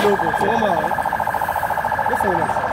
kidogo. Soma. Soma.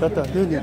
Tata, deni.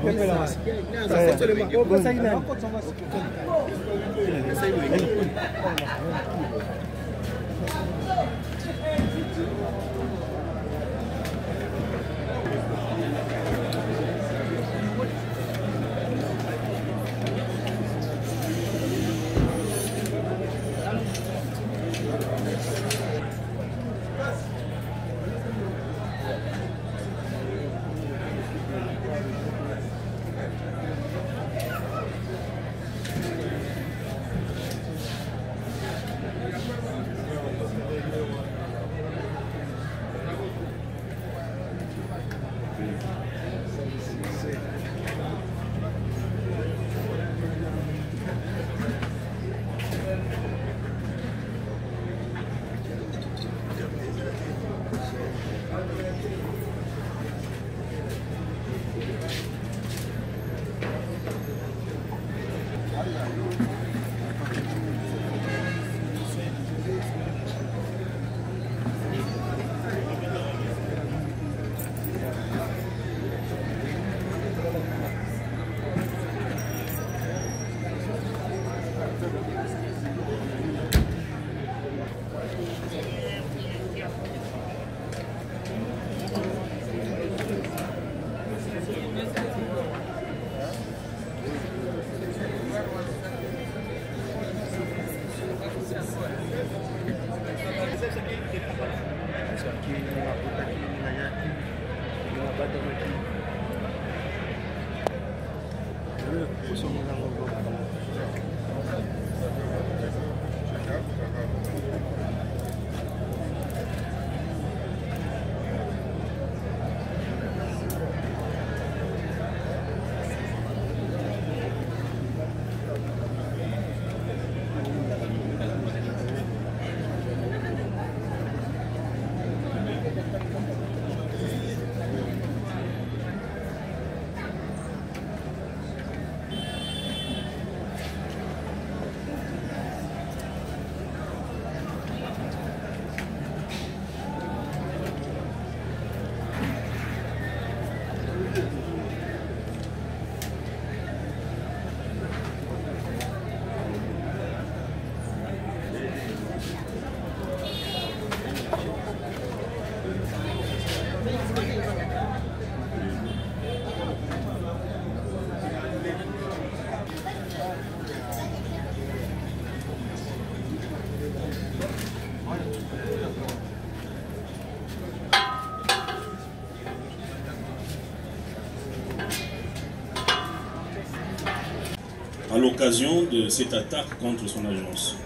À l'occasion de cette attaque contre son agence.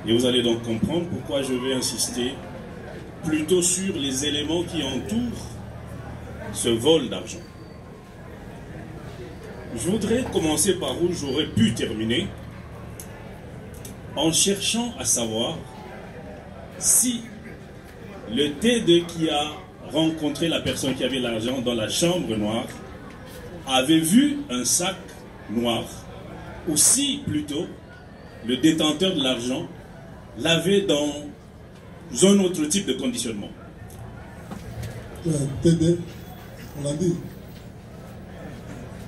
Et vous allez donc comprendre pourquoi je vais insister plutôt sur les éléments qui entourent ce vol d'argent. Je voudrais commencer par où j'aurais pu terminer, en cherchant à savoir si le T2 qui a rencontré la personne qui avait l'argent dans la chambre noire avait vu un sac noir, ou si plutôt le détenteur de l'argent l'avait dans un autre type de conditionnement. TD, on l'a dit.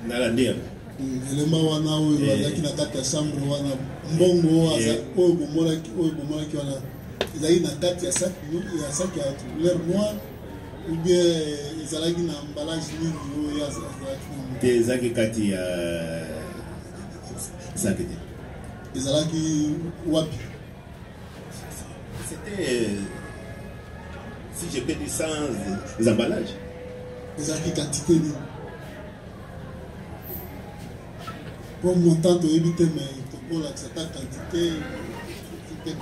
Nalandia. Elema wana oyo azaki na kati ya chambre wana mbongo oyo bomolaki wana ezalaki na kati ya sac ya couleur noire ou bien ezalaki na emballage nini oyo azalaki ezalaki kati ya sac te ezalaki wapi? C'était, si je peux dire, sans les emballages. Ezalaki quantité nini? Pour montant de éviter mais pour la quantité c'était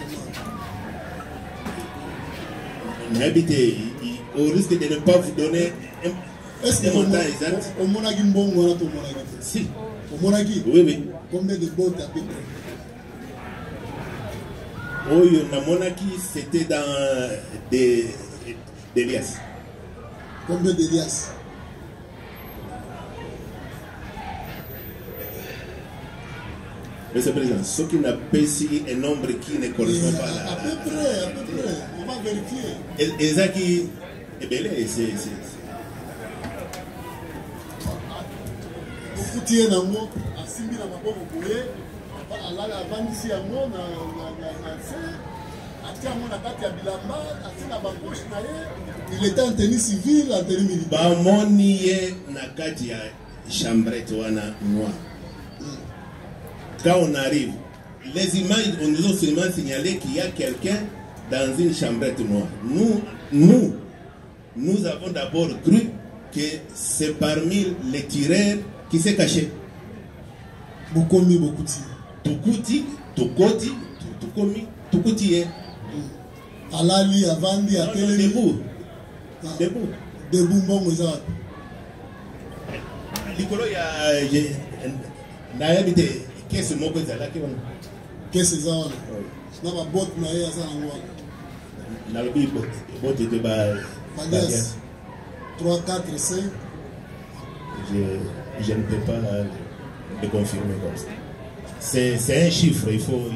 comment? Habité, au risque de ne pas vous donner est-ce que montant exact. Au monagi mbongo wana to monagi? Si. Au monagi? Oui, oui. Combien de bottes à peu près? Oh, na monaki c'était dans des liasses. Combien de liasses? Monsieur le Président, ce qui n'a pas ici un nombre qui ne correspond pas à à peu près, on va vérifier. Et ça qui est bel, c'est. Beaucoup de gens asimbi na maboko boye, alala avandisi yango na se, atia yango na kati ya bilamba, atia na bapoche na ye, il était en tenue civile, en tenue militaire. Bamoni ye na kati ya chambrette wana noire. Quand on arrive, les images, on nous a seulement signalé qu'il y a quelqu'un dans une chambrette noire. Nous avons d'abord cru que c'est parmi les tireurs qui s'est caché. Bukomi Bokuti. Tukuti, Tukoti, Tukomi, Tukuti. Alali, Avandi, Atelemi. Debout. Debout. Debout, bon, ils ont. Nicolo, il y a habité. Qu'est-ce que c'est ça? Qu'est-ce que c'est ça? Na ba bot na ya za ngwa. Na le bi bot de ba. 3 4 5. Je ne peux pas le confirmer comme ça. C'est un chiffre, il faut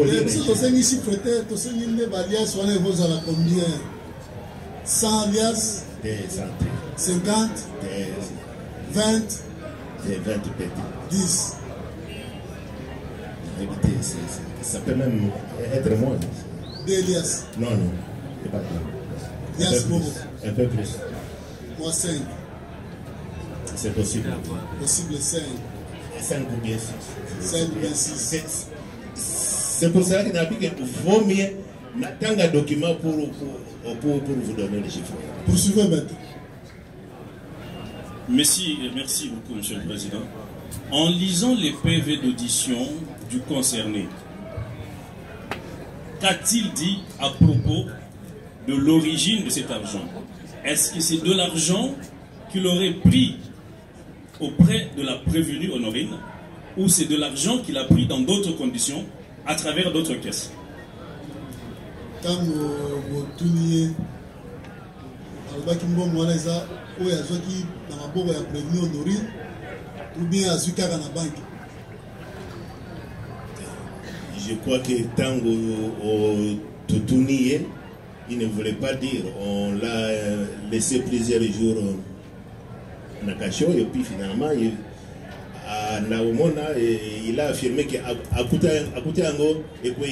lire. Si tu as un chiffre, tu as une alias, on est à combien? 100 alias? 50? 20? 20 peut-être. 10? Ça peut même être moins. 2 alias? Non, c'est pas grave. Un peu plus. Moi 5. C'est possible. Possible 5. 5 ou bien 6. 5 ou bien 6. C'est pour cela qu'il vaut mieux n'attendre un document pour vous donner les chiffres. Poursuivez maintenant. Merci beaucoup, Monsieur le Président. En lisant les PV d'audition du concerné, qu'a-t-il dit à propos de l'origine de cet argent? Est-ce que c'est de l'argent qu'il aurait pris auprès de la prévenue Honorine ou c'est de l'argent qu'il a pris dans d'autres conditions à travers d'autres caisses? Quand vous tournez, ou bien à Zukara na banque? Je crois que tant au Toutounier, il ne voulait pas dire. On l'a laissé plusieurs jours en cachot et puis finalement, à Naomona, il a affirmé qu'il a coûté un go et quoi.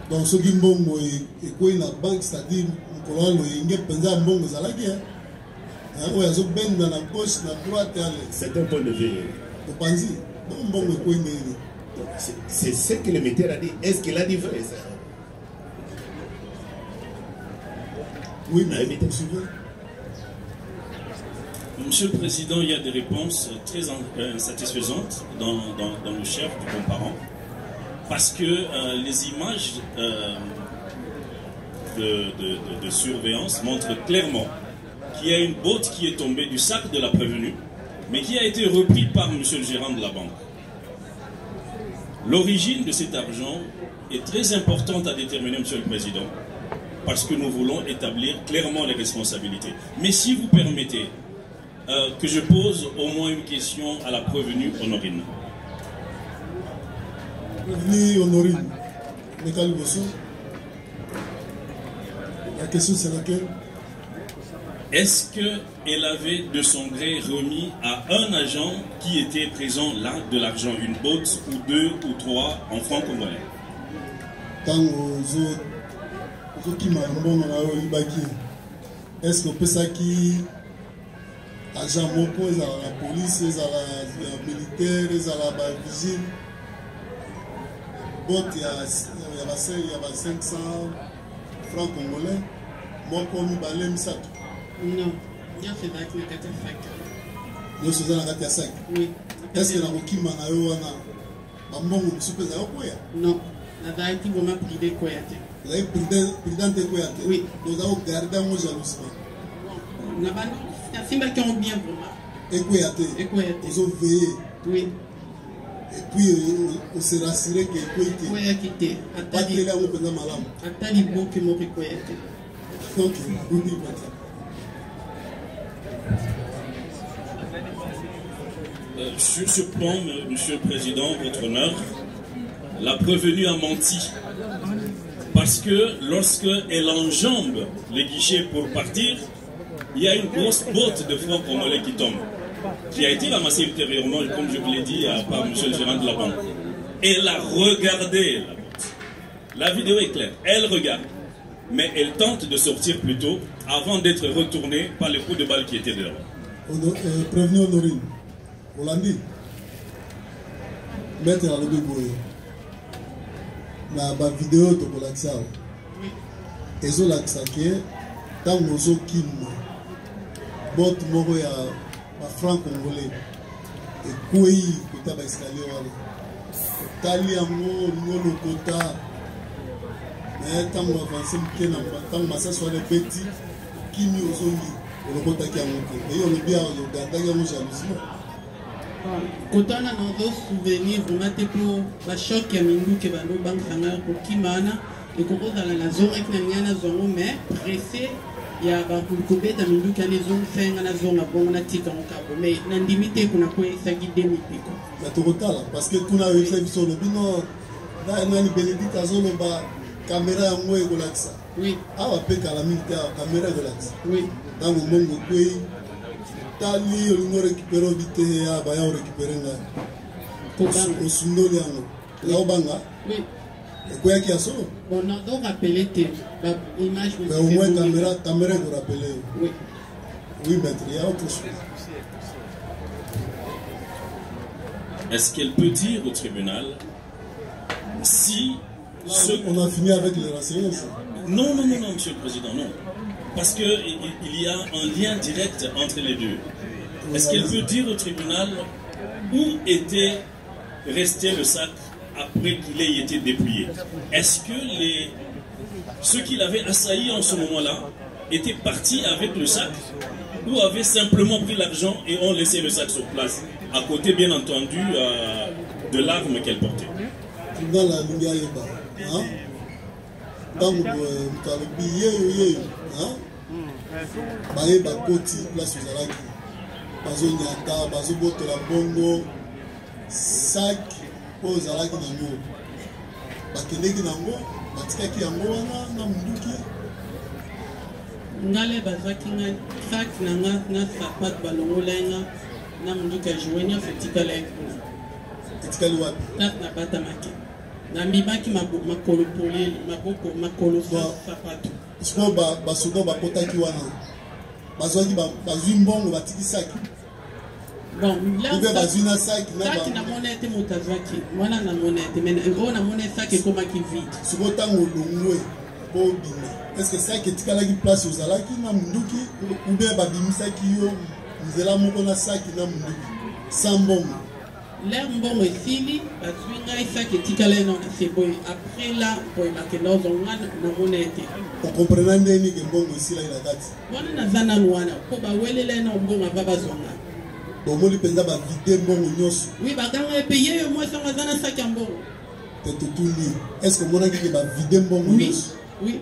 Donc ce qui mbongo et quoi la banque, c'est-à-dire qu'on a un penza mbongo zalaki hein. C'est un point de vue. C'est ce que le metteur a dit. Est-ce qu'il a dit vrai ça? Oui, mais Monsieur le Président, il y a des réponses très insatisfaisantes dans le chef du comparant. Parce que les images de surveillance montrent clairement qu'il y a une botte qui est tombée du sac de la prévenue, mais qui a été repris par monsieur le gérant de la banque. L'origine de cet argent est très importante à déterminer, Monsieur le Président, parce que nous voulons établir clairement les responsabilités. Mais si vous permettez que je pose au moins une question à la prévenue Honorine. Ni Honorine, Mekali Bosso. La question c'est laquelle? Est-ce qu'elle avait de son gré remis à un agent qui était présent là de l'argent, une botte ou deux ou trois en francs congolais? Est-ce qu'on peut ça qui agent moko, la police, la militaire, la vigile, botte il y a 500 francs congolais, moko mi balé mi sato. Non, il y a fait avec la 4 sac. Nous sommes dans la 4 sac. Oui. Est-ce que la Rokima na yo wana bambongo msupe za yokoya? Non, la daïti goma privé koyate. La présidente koyate. Oui. Nous avons gardé mon jalousie. Na bano, c'est simba qui ont bien vraiment. Ekoyate. Ekoyate. Nous avons veillé. Oui. Et puis on s'est rassuré que Ekoyate. Koyate. Atali là on peut dans malam. Atali bo que mo koyate. Donc on dit pas. Sur ce plan, Monsieur le Président, votre honneur, la prévenue a menti. Parce que lorsqu'elle enjambe les guichets pour partir, il y a une grosse botte de francs congolais qui tombe, qui a été ramassée ultérieurement, comme je vous l'ai dit, par Monsieur le gérant de la banque. Elle a regardé la botte. La vidéo est claire. Elle regarde. Mais elle tente de sortir plus tôt avant d'être retournée par les coups de balle qui étaient dehors. Prévenu Honorine. Hollandi, mettre à l'obé boye. Na ba vidéo de Bolaksa. Ezo laksa ke tant mozo kim. Bot moko ya ba franc congolais. Et koi kota ba escalier wale. Tali yango ngolo kota. Mais tant on avance mkena tant massa soit les petits kimi ozongi. On kota ki yango. Et on le bien on garda yango jalousie. Quand on a nos souvenirs, on a été pour la choc qui a mis nous qui va nous banque sangar pour qui mana et qu'on va dans la zone avec la zone mais pressé il y a un coup de dans nous qui a les zones fait dans la zone à bon on a tika en cabo mais n'en limité qu'on a quoi ça guide des mipiko. La total parce que qu'on a eu fait sur le bino là on a une bénédicte à zone bas caméra en moi et relaxa. Oui. Ah on peut calamité caméra relaxa. Oui. Dans le monde pays Tali, on récupère vite, on récupère au Sundoli. Là, au Banga. Oui. Et quoi qu'il y a ça? On a donc rappelé l'image. Mais au moins, caméra vous rappelez. Oui. Oui, maître, il y a autre chose. Est-ce qu'elle peut dire au tribunal si... On a fini avec les renseignements. Non, Monsieur le Président, non. Parce qu'il y a un lien direct entre les deux. Est-ce qu'elle peut dire au tribunal où était resté le sac après qu'il ait été dépouillé? Est-ce que ceux qui l'avaient assailli en ce moment-là étaient partis avec le sac ou avaient simplement pris l'argent et ont laissé le sac sur place, à côté bien entendu de l'arme qu'elle portait? Dans la lumière, dans le billet, baye bakoti place ozalaki bazonyata bazobotola bongo sak oyo ozalaki nango bakendeki nango batikaki yango wana na munduki ngale bazwaki nga sak nanga na sapat balongolenga na munduki ajoue nyonso etikali wapi place na batamaki nambimaki makolo polele makolo sapato siko basoda bakotaki wana bazwi mbongo batiki saki ube bazwi na saki namona ete moto azwaki wana namona ete oyo namona saki ekomaki vide siko ntango olongwe po obima estce saki etikalaki place ozalaki na munduki ube babimisaki yo nzela moko na saki na munduki sans mbongo l'air mbongo esili bazwi ngai saki etikala eno na se boye après la boye bakenda ozonga namona ete okomprena ndeni ke mbongo esilaki na kati wana naza nanu wana mpo bawelela eno mbongo ava bazonga bomoni mpenza bavide mbongo nyonso wi baganga epe yeyo mwasango aza na saki ya mbongo te totuli estce omonaki ke bavide mbongo nyonso wi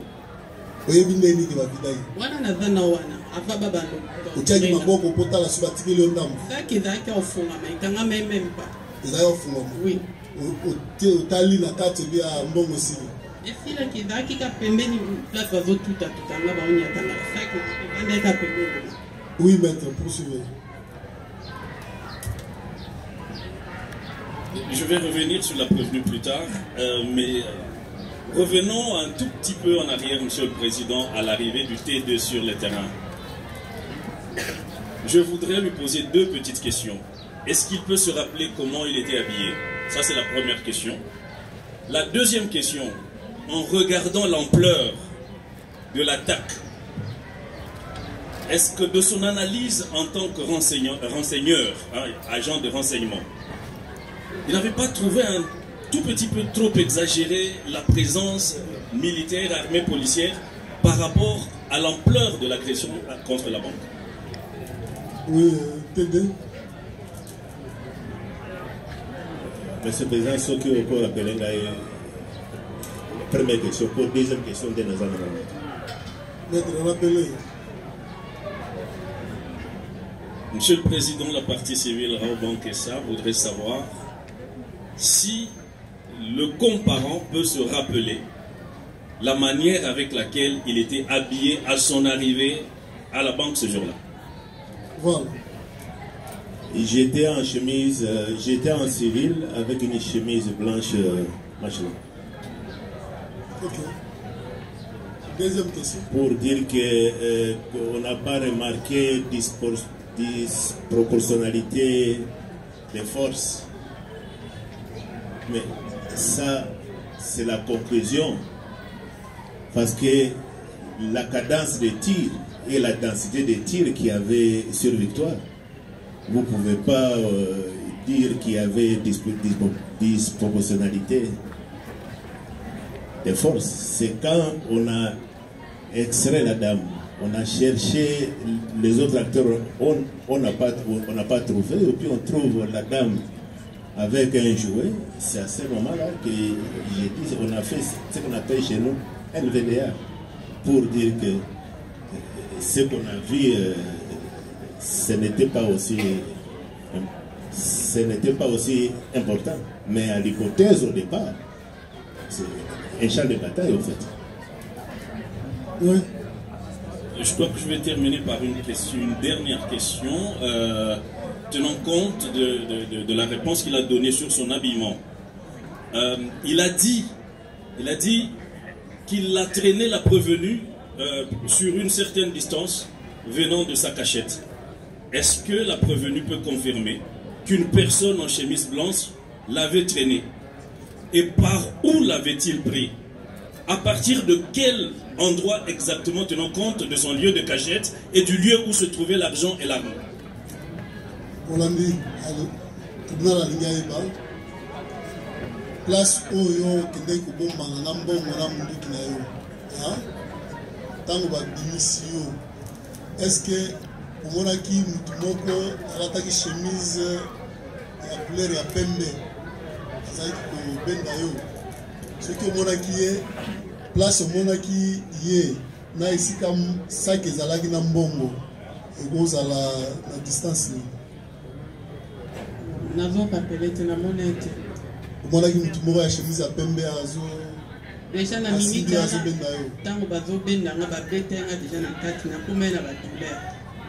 oyebi ndeni ke bavidaki wana naza na wana ava babando otiaki maboko mpo tala so batikeli yo ndambo saki ezalaki ofungama ekangama emempa ezalaki ofungama wi otali na kati bia mbongo sili. esila kizaki ka pembeni place bazotuta tutanga baonyatanga saki evanda ka pembeni. Oui, maître, poursuivez. Je vais revenir sur la prévenue plus tard, mais revenons un tout petit peu en arrière, Monsieur le Président, à l'arrivée du T2 sur le terrain. Je voudrais lui poser deux petites questions. Est-ce qu'il peut se rappeler comment il était habillé? Ça, c'est la première question. La deuxième question, en regardant l'ampleur de l'attaque, est-ce que de son analyse en tant que renseigneur, agent de renseignement, il n'avait pas trouvé un tout petit peu trop exagéré la présence militaire, armée, policière par rapport à l'ampleur de l'agression contre la banque? Oui, TD. Monsieur le Président, ce qui est encore appelé la première question, pour deuxième question de nos amis. Maître, rappelez. Monsieur le Président, la partie civile Raoban Kessa voudrait savoir si le comparant peut se rappeler la manière avec laquelle il était habillé à son arrivée à la banque ce jour-là. Voilà. J'étais en chemise, j'étais en civil avec une chemise blanche machin. Ok. Deuxième question. Pour dire qu'on n'a pas remarqué disproportionnalité des forces. Mais ça, c'est la conclusion. Parce que la cadence des tirs et la densité des tirs qu'il y avait sur Victoire, vous ne pouvez pas dire qu'il y avait disproportionnalité des forces. C'est quand on a extrait la dame, on a cherché les autres acteurs, on n'a pas trouvé, et puis on trouve la dame avec un jouet. C'est à ce moment-là que j'ai dit, on a fait ce qu'on appelle chez nous LVDA, pour dire que ce qu'on a vu, ce n'était pas aussi important. Mais à l'hypothèse au départ, c'est un champ de bataille au fait. Oui. Je crois que je vais terminer par une dernière question, tenant compte de la réponse qu'il a donnée sur son habillement. Il a dit qu'il a traîné la prévenue sur une certaine distance venant de sa cachette. Est-ce que la prévenue peut confirmer qu'une personne en chemise blanche l'avait traîné? Et par où l'avait-il pris? À partir de quel endroit exactement, tenant compte de son lieu de cachette et du lieu où se trouvait l'argent et l'arme? On l'a dit, tribunal Alingaïba, place où yo kende kubombanga na mbongo na munduki na yo. Tango ba bimisio. Est-ce que omonaki mutu moko alataki chemise ya couleur ya pembe? Azali ko benda yo. Ce qui omonaki ye place omonaki ye na esika sac ezalaki na mbongo ekozala na distance ni. Nazo kapele tena monete. Omonaki mutu moko ya chemise ya pembe azo déjà na minute tango bazo benda nga ba betenga déjà na kati na kuma na ba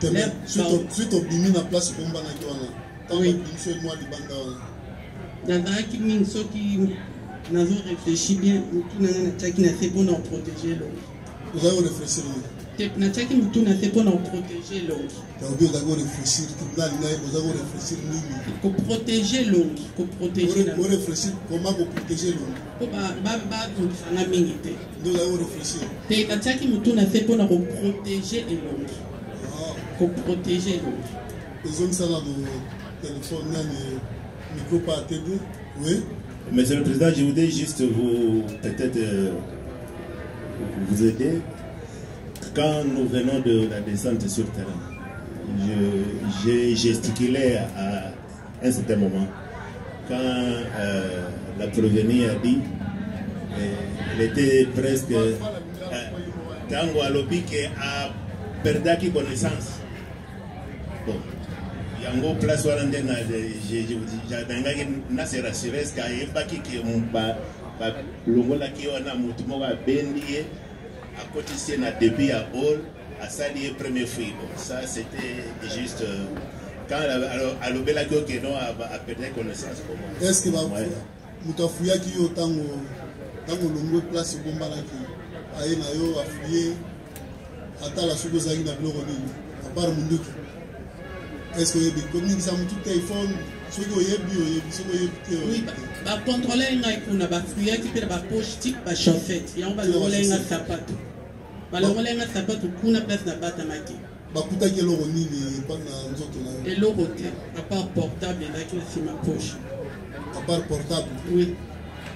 douleur. Suite au bimi na place bomba na kiwana. Tango bimisio moi libanda wana. Nazaki mingi soki nazo réfléchir bien mutu na na taki na c'est pour nous protéger l'homme. Vous avez réfléchi. Na taki mutu na c'est pour nous protéger l'homme. Vous avez réfléchi, tribunal vous avez réfléchi nini? Pour protéger l'homme, pour protéger la. Vous réfléchir comment vous protéger l'homme? Pour ba donc sana mingi te. Nous avons réfléchi. Te na taki mutu na c'est pour nous protéger l'homme. Pour protéger l'homme. Ils ont ça dans le téléphone, le micro pas TD. Oui. Monsieur le Président, je voudrais juste vous peut-être vous aider. Quand nous venons de la descente sur terrain, j'ai gesticulé à un certain moment. Quand la prévenue a dit, elle était presque Tango Alobi qui a perdu connaissance. Bon, il y yango place wana nde nase rassuré eske ayebaki ke balongolaki wana motu moko abendi ye akotisi ye na début ya hall asali ye premier fui. Bon, ça c'était juste quand alobelaki oke non aperdre connaissance pour moi. Est-ce que moto afuyaki yo ntango olongwe place ebombanaki aye na yo afuye atala soki ozalaki na biloko nini apart munduki? Est-ce que oyebi komingisa motu telefone soki oyebi soki oyebi te? Oui, bacontrôler ngai kuna bafuyaki mpe na bapoche tike bachauffete yango balongolai nga sapato balongolai nga sapato kuna place na batamaki. Bakutaki eloko nini epai na nzoto na yo? Eloko te apart portable ezalaki na nsima poche. Apart portable? Oui.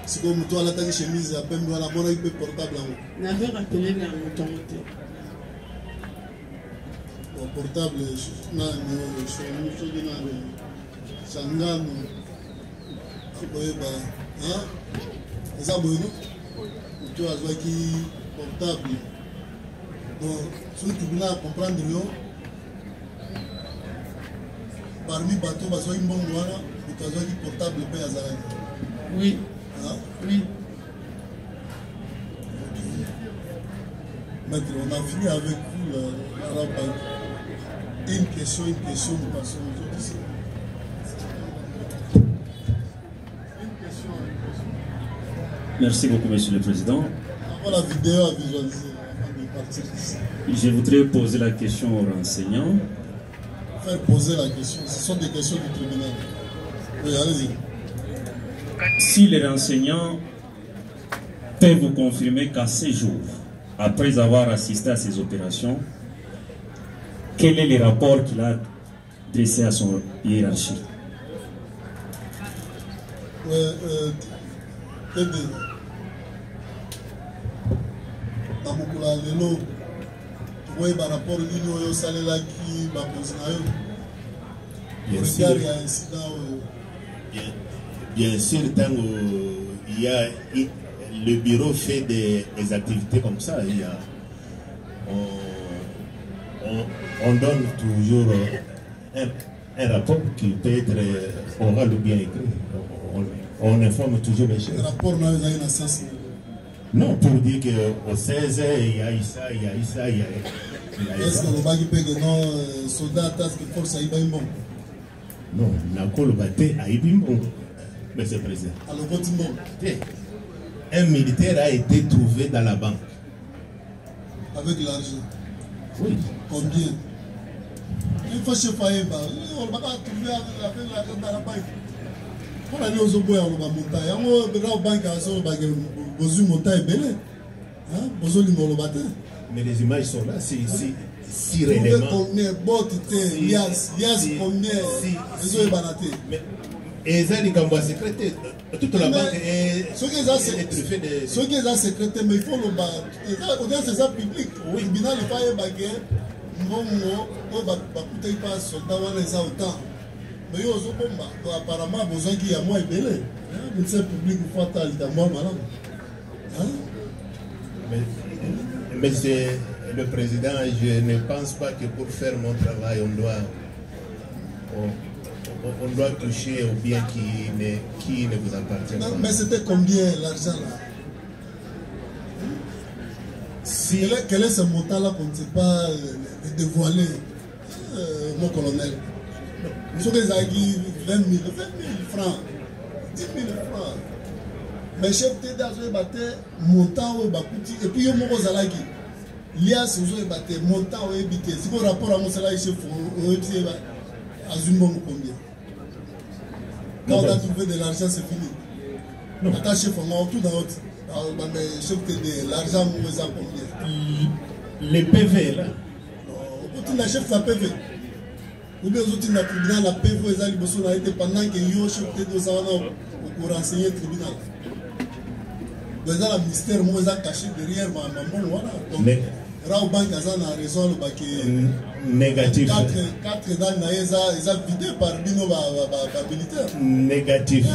Sikoyo moto alataki chemise ya pembe wana amonaki mpe portable yango? Nazo rappele na moto yango te. Portable nani oyo soki nani sangano akoyeba eza boyeno moto azwaki portable. Donc soki tobina comprendre yo parmi bato bazwaki mbongo wana moto azwaki portable mpe azalaki? Oui. Oui. Maître, on a fini avec vous la banque. Une question, nous passons aux autres ici. Merci beaucoup, Monsieur le Président. Avant la vidéo à visualiser avant de partir ici. Je voudrais poser la question aux renseignants. Faire poser la question, ce sont des questions du tribunal. Oui, allez-y. Si les renseignants peuvent vous confirmer qu'à ces jours, après avoir assisté à ces opérations, quel est le rapport qu'il a dressé à son hiérarchie? Bien sûr, tant il y a le bureau fait des activités comme ça, il y a, on donne toujours un rapport qui peut être oral ou bien écrit. On informe toujours les chefs. Le rapport n'a pas un sens. Non, pour dire qu'au 16, il y a eu ça, il y a eu ça, il y a eu ça. Est-ce que le bague peut que non, soldat, task force, il va y bon? Non, n'a pas le bâté, il va y bon. Monsieur le Président. Alors, continue. Un militaire a été trouvé dans la banque. Avec l'argent? Oui. Combien? Il faut se faire, on va trouver avec l'argent dans la banque. On a dit aux obois, on va monter. On va banque à son bagage, besoin monter et belé. Besoin de mon bâtiment. Mais les images sont là, si réellement. Combien? Botte, lias, combien? Ils ont banaté. Et ça, les Gambois secrétaires, toute la banque est truffée de. Ceux qui ont secrétaire, mais il faut le battre. C'est ça public. Oui, il n'a pas eu baguette. Non, on va coûter pas soldat, on les a autant. Mais apparemment, besoin qu'il y a moins belé. Le ministère public, il faut attendre, il y a moins malade. Monsieur le Président, je ne pense pas que pour faire mon travail, on doit toucher au bien qui ne vous appartient pas. Mais c'était combien l'argent là? Quel est ce montant-là qu'on ne sait pas dévoiler, mon colonel? Nous sommes des aguilles 20 000 francs, 10 000 francs. Mais chef d'État a battu montant ou bakouti. Et puis il y a mon Zalagi. Lias a battu montant ou habité. Si vous rapport à mon salaire chef, on a combien? Quand on a trouvé de l'argent, c'est fini. Attends, chef, on a tout dans l'autre. Chef d'État, l'argent, on a combien? Les PV là. On a chef de PV. Ou bien aux autres, dans la PV, ils ont été pendant que yo chef d'État pour renseigner le tribunal. Donc, le ministère, moi, ils ont caché derrière ma maman. Voilà. Donc, Raobank a raison, le baquet. Négatif. 4 dans ils ont vidé par Bino militaire. Négatif.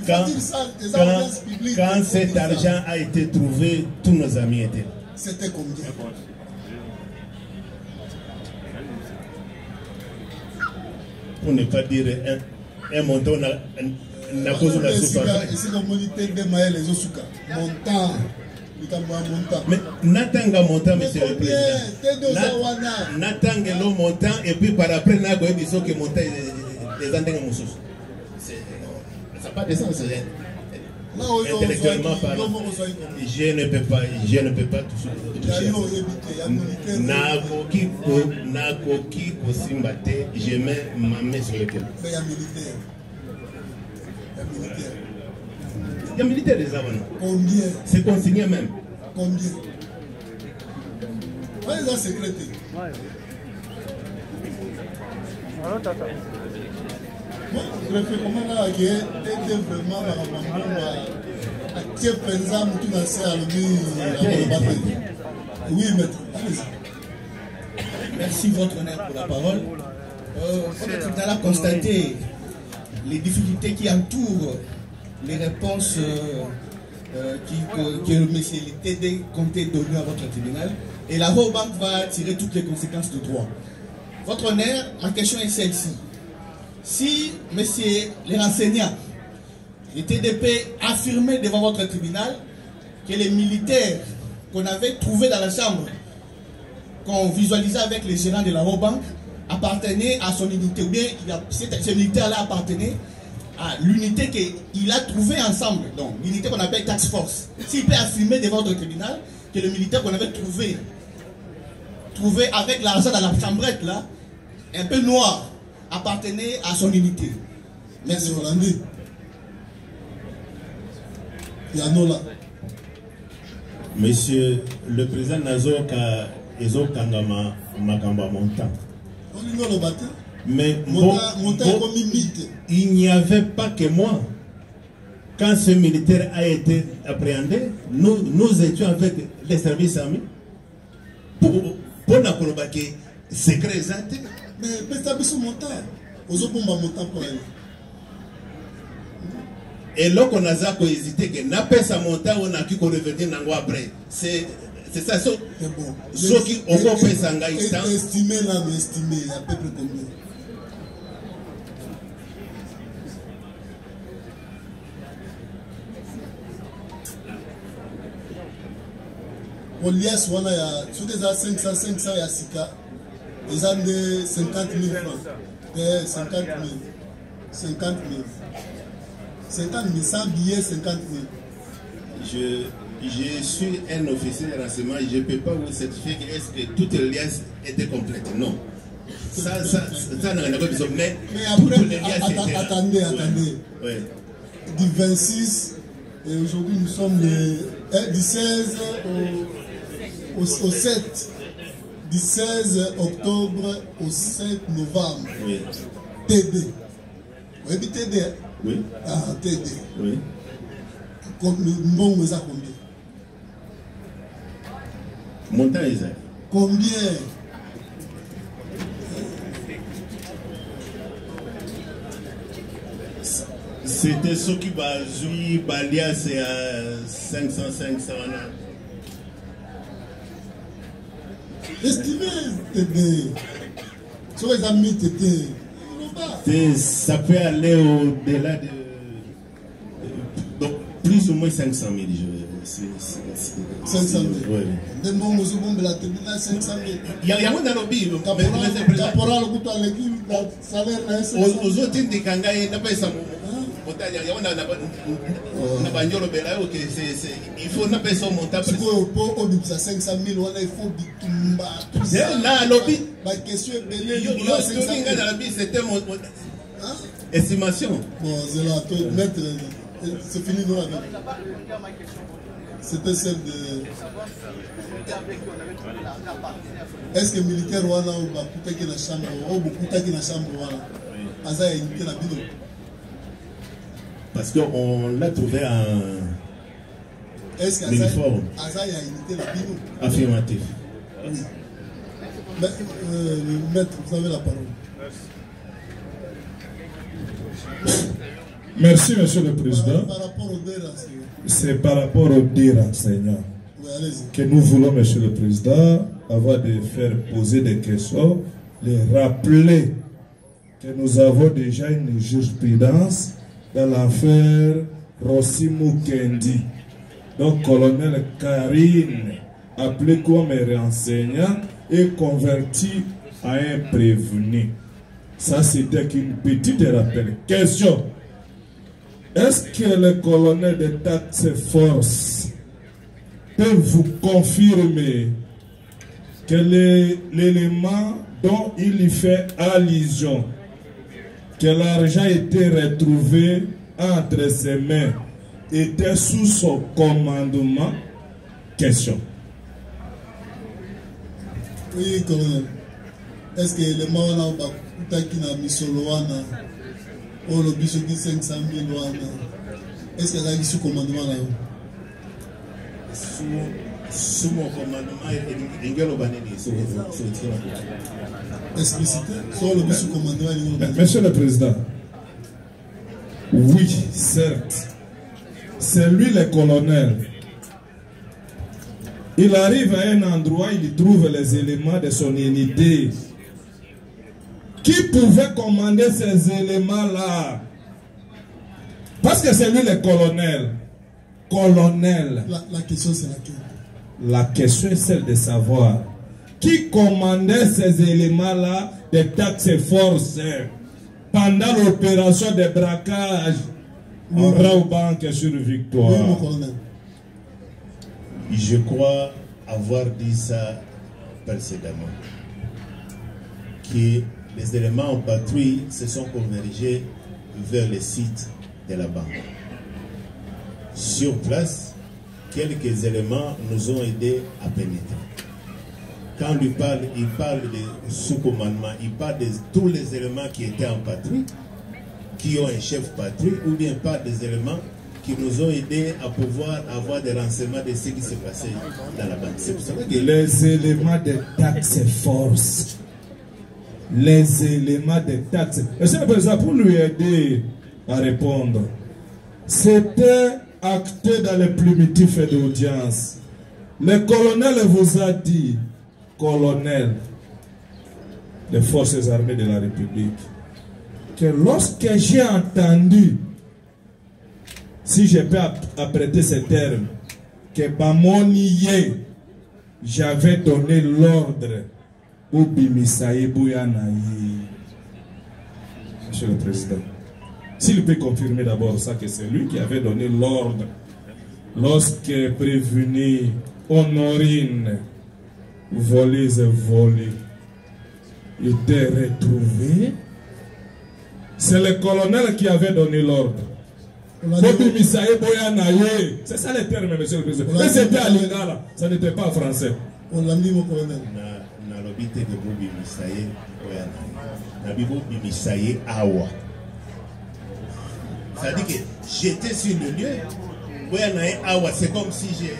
Quand cet argent a été trouvé, tous nos amis étaient là. C'était combien? pour ne pas dire un montant na cause de la soupe. Mais n'atanga montant, monsieur le président. N'atanga le montant et puis par après n'a pas dit que montant les antennes moussous. Ça n'a pas de sens. Intellectuellement parlant, je ne peux pas toucher. Nakoki Kosimbate, je mets ma main sur le cœur. Il y a militaire des avant. Combien? C'est consigné même. Combien? What is that secretary? Le phénomène là qui est vraiment oui, maître. Merci, votre honneur, pour la parole. Vous allez constater les difficultés qui entourent les réponses que le monsieur TD comptait donner à votre tribunal. Et la World Bank va tirer toutes les conséquences du droit. Votre honneur, ma question est celle-ci. Si, monsieur les renseignants, le TDP affirmait devant votre tribunal que les militaires qu'on avait trouvés dans la chambre, qu'on visualisait avec les gérants de la World Bank, appartenaient à son unité, ou bien ces militaires-là appartenaient à l'unité qu'il a trouvée ensemble, donc l'unité qu'on appelle Task Force. S'il peut affirmer devant votre tribunal que le militaire qu'on avait trouvé avec l'argent dans la chambrette là, un peu noir, appartenait à son unité. Merci Hollandais. Yanola. Monsieur le président Nazoka Ezokangama Makamba Montant. Mais il n'y avait pas que moi. Quand ce militaire a été appréhendé, nous étions avec les services amis pour la colobaki secret exact. Mais ça peut se monter. Aux autres montant pour elle. Et là qu'on a hésité que n'a pas sa montagne on a qui qu'on revenir après. C'est ça ceux qui ont fait ça estimé là mais estimé à peu près combien? Polias wana ya sous des 500 ya sika ils ont de 50 000 francs. 50 000 sans billets, 50 000. Je suis un officier de renseignement, je ne peux pas vous certifier que est-ce que toutes les liasses étaient complètes. Non. Ça n'a pas besoin. Mais après, attendez. Oui. Du 26, et aujourd'hui nous sommes du 16 au 7. Du 16 octobre au 7 novembre. Oui. TD. Vous voyez TD? Oui. Ah, TD. Oui. Bon, vous avez combien? Montant exact. Combien? C'était ce qui va jouer Balia, c'est à 500. Estimez, TD. Sur les amis, TD. Ça peut aller au-delà de donc plus ou moins 500 000. 500 000. Oui. Il y a un lobby. Caporal, salaire, aux autres, il faut n'a pas son montant. Pour 500 000, il faut là, lobby. Ma question est belle. C'était mon estimation. Bon, c'est là, maître, c'est fini nous avec. C'était celle de. Est-ce que militaire wana ou bakuta qui na chambre ou bakuta qui na chambre wana aza ya unité na bino? Parce qu'on l'a trouvé en uniforme. Aza ya unité na bino? Affirmatif. Oui. Maître, vous avez la parole. Merci, Monsieur le Président. Par rapport aux deux renseignements. C'est par rapport aux deux renseignements que nous voulons, Monsieur le Président, avant de faire poser des questions, les rappeler que nous avons déjà une jurisprudence dans l'affaire Rossi Mukendi. Donc, colonel Karine, appelé comme enseignant, est converti à un prévenu. Ça, c'était qu'une petite rappel. Question. Est-ce que le colonel de Task Force peut vous confirmer que l'élément dont il y fait allusion, que l'argent a été retrouvé entre ses mains, était sous son commandement? Question. Oui, colonel. Est-ce que l'élément qui a mis sur l'ouana, ou le bichot qui 500 000 l'ouana, est-ce qu'il a mis sous commandement là? Sous mon commandement, il y a explicité sur le sous commandement. Monsieur le Président, oui, certes, c'est lui le colonel. Il arrive à un endroit, il trouve les éléments de son unité. Qui pouvait commander ces éléments-là? Parce que c'est lui le colonel. Colonel. La question c'est laquelle? La question est celle de savoir qui commandait ces éléments-là des Task Force pendant l'opération de braquage en Raubank sur Victoire. Oui, mon colonel. Je crois avoir dit ça précédemment, que les éléments en patrouille se sont convergés vers le site de la banque. Sur place, quelques éléments nous ont aidés à pénétrer. Quand il parle de sous-commandement, il parle de tous les éléments qui étaient en patrouille, qui ont un chef patrouille, ou bien parle des éléments qui nous ont aidés à pouvoir avoir des renseignements de ce qui s'est passé dans la banque. C'est pour ça que les éléments de Task Force. Les éléments de Task. Monsieur le Président, pour lui aider à répondre, c'était acté dans le primitif d'audience. Le colonel vous a dit, colonel des forces armées de la République, que lorsque j'ai entendu, si je peux apprêter ce terme, que Bamoniye, j'avais donné l'ordre au Bimisaï Bouyanaï. Monsieur le Président, s'il peut confirmer d'abord ça, que c'est lui qui avait donné l'ordre lorsque prévenu Honorine, volés et volés, était retrouvé. C'est le colonel qui avait donné l'ordre. C'est ça le terme, monsieur le Président. Mais c'était à Lingala, ça n'était pas français. On l'a dit, mon colonel. Ça dit que j'étais sur le lieu. C'est comme si j'ai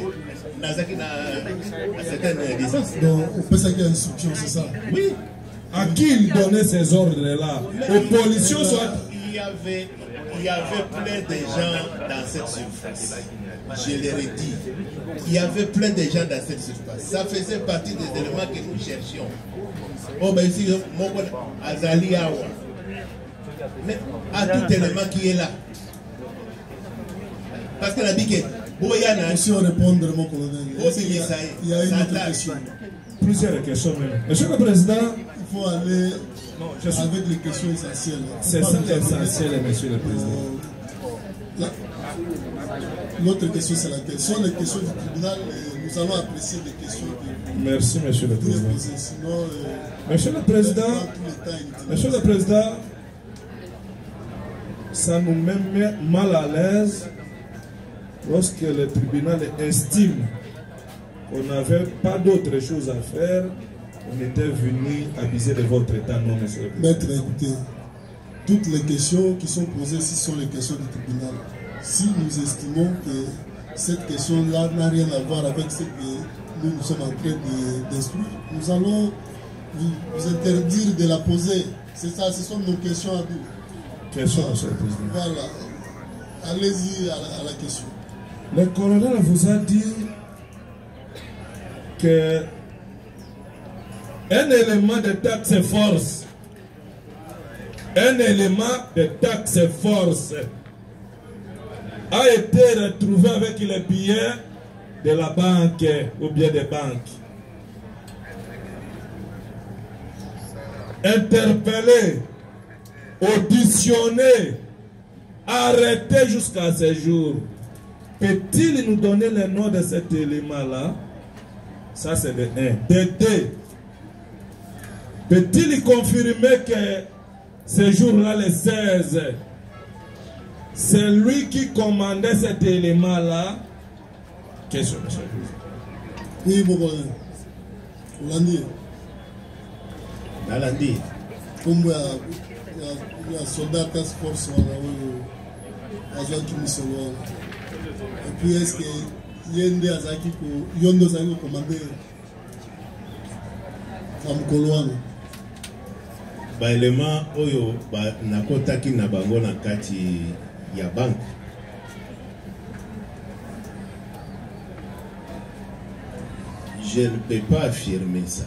Nazaki à certaines distances. Donc, on peut ça qu'il y a instruction, c'est ça? Oui. À qui il donnait ces ordres-là? Aux policiers soit. Il y avait plein de gens dans cette surface. Je l'ai dit. Il y avait plein de gens dans cette surface. Ça faisait partie des éléments que nous cherchions. Oh, ben ici, mon Azali Awa. Mais à tout élément qui est là. Parce qu'elle a dit que Boyana. Si on répond, mon colonel, il y a une autre question. Plusieurs questions même. Monsieur le Président, il faut aller avec les questions essentielles. C'est ça l'essentiel, Monsieur le Président. L'autre question, c'est laquelle? Ce sont les questions du tribunal. Nous allons apprécier les questions. Merci, Monsieur le Président. Sinon, Monsieur le Président, ça nous met mal à l'aise lorsque le tribunal estime qu'on n'avait pas d'autre chose à faire. On était venu aviser de votre état, non, monsieur le Président. Maître, écoutez, toutes les questions qui sont posées ici sont les questions du tribunal. Si nous estimons que cette question-là n'a rien à voir avec ce que nous sommes en train d'instruire, nous allons vous interdire de la poser. C'est ça, ce sont nos questions à nous. Question, monsieur le Président. Voilà. Allez-y à la question. Le colonel vous a dit que un élément de Task Force un élément de taxe force a été retrouvé avec les billets de la banque ou bien des banques. Interpellé, auditionné, arrêté jusqu'à ce jour. Peut-il nous donner le nom de cet élément-là? Ça, c'est de 1. De 2. Peut-il confirmer que ce jour-là, le 16, c'est lui qui commandait cet élément-là? Question, monsieur. Oui, bon, Hollandi. Nalandi. Comme il y a soldat task force, agent qui me sauve. Et puis, est-ce que Yende Azaki, Yondo Zaki commandé Amkolwana? Ba élément oyo ba nakotaki na bango na kati ya banque. Je ne peux pas affirmer ça.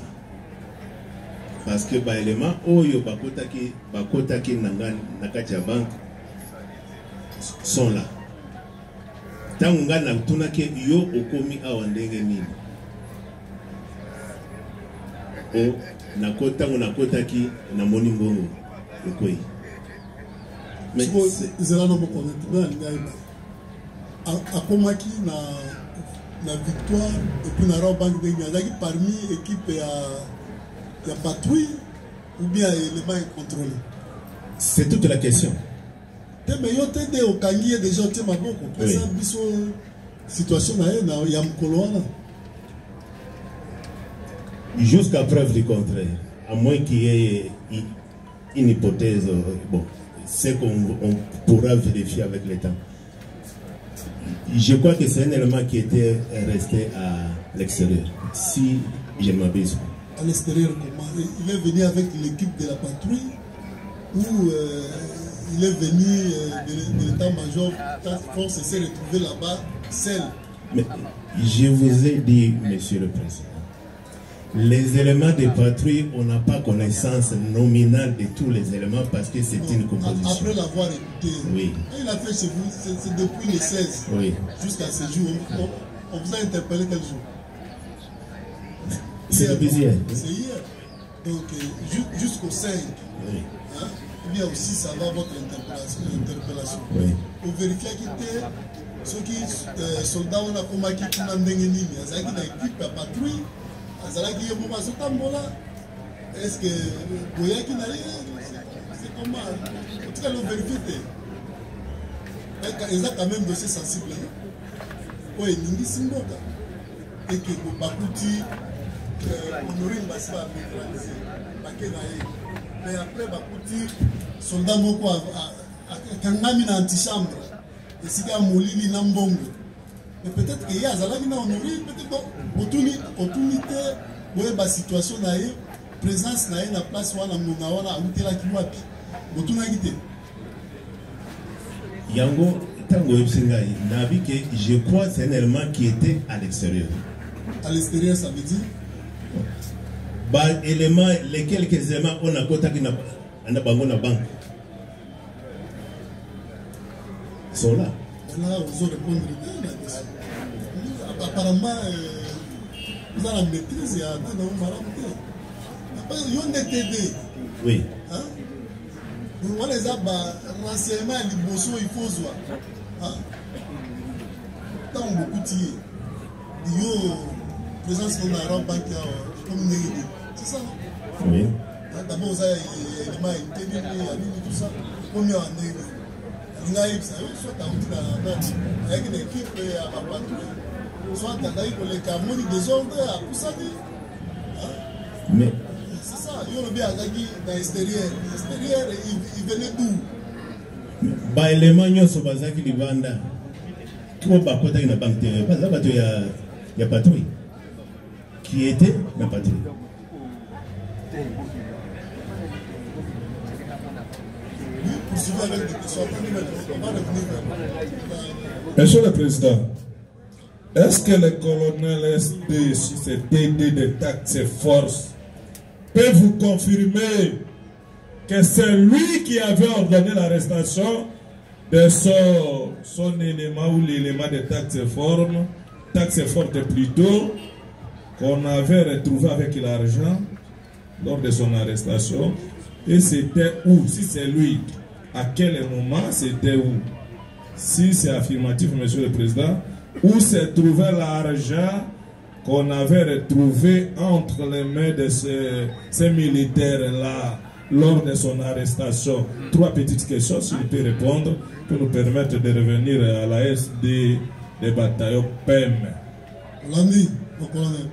Parce que ba élément oyo bakotaki na kati ya banque sont là. Tangu nga na tunake yo okomi awa ndenge nini. O nakotaki na moni mbongo ekoi. Mais c'est là non connaître akomaki na victoire et puis na banque de Niazaki parmi équipe ya patrouille ou bien élément contrôlé. C'est toute la question. Mais yo tede okangi déjà te maboko pesa biso situation na ya mkolo wana. Jusqu'à preuve du contraire, à moins qu'il y ait une hypothèse, bon, c'est qu'on pourra vérifier avec le temps. Je crois que c'est un élément qui était resté à l'extérieur, si je ne m'abuse. À l'extérieur, comment? Il est venu avec l'équipe de la patrouille ou il est venu de l'état-major, task force, et s'est retrouvé là-bas, seul. Mais je vous ai dit, monsieur le président, les éléments de patrouille, on n'a pas connaissance nominale de tous les éléments parce que c'est une composition. Après l'avoir écouté, oui. Il a fait chez vous, c'est depuis le 16 oui. Jusqu'à ce jour. On vous a interpellé quel jour? C'est depuis hier. C'est hier. Donc jusqu'au 5. Oui. Hein? Il y a aussi ça va votre interpellation. Oui. Pour vérifier qui était ceux qui soldats on a combattu qui n'ont pas été mis. Il y a une équipe à patrouille. Est-ce que Goya qui n'a rien, c'est comment? En tout cas, l'on vérifie. Ils ont quand même dossier sensible. Oui, Ningi Simboka. Et que Bakouti, Honorine Bassiba a neutralisé. Mais après, Bakouti, soldat Moko a Kangami na antichambre. Et si il y a Molili Nambongo. Mais peut-être qu'il y a Zalagi na honoré, peut-être autorité, la situation na présence na la place où on a outé la kiwapi. Yango, tango yopsengai, navi que je crois c'est un élément qui était à l'extérieur. À l'extérieur, ça veut dire? Bah, éléments, les quelques éléments on a contacté na banque. Sont là. Là, vous allez répondre bien. Apparemment, vous avez la maîtrise, il y a un maramouté. Il y a un DTD. Oui. On les a renseignements, les bossons, il faut voir. Tant beaucoup de tirés. Il y a présence qu'on a en banque comme une idée. C'est ça? Oui. D'abord, vous avez les éléments intégrés, tout ça. Combien en est? Il y a une équipe à la patrouille, soit les camons des ordres à Poussadi. Mais c'est ça, il y a bien dans l'extérieur. L'extérieur, il venait d'où? Bah, élément nyonso bazaki libanda. Tout ba kota na banque de baza bato ya patrouille. Qui était la patrouille. Monsieur le Président, est-ce que le colonel SD sur ce TD de taxe force peut vous confirmer que c'est lui qui avait ordonné l'arrestation de son élément ou l'élément de taxe forte plutôt, qu'on avait retrouvé avec l'argent lors de son arrestation. Et c'était où? Si c'est lui, à quel moment c'était où? Si c'est affirmatif, Monsieur le Président, où se trouvait l'argent qu'on avait retrouvé entre les mains de ces militaires-là lors de son arrestation? 3 petites questions, s'il peut répondre, pour nous permettre de revenir à la SD des bataillons PEM. L'ami, au colonel.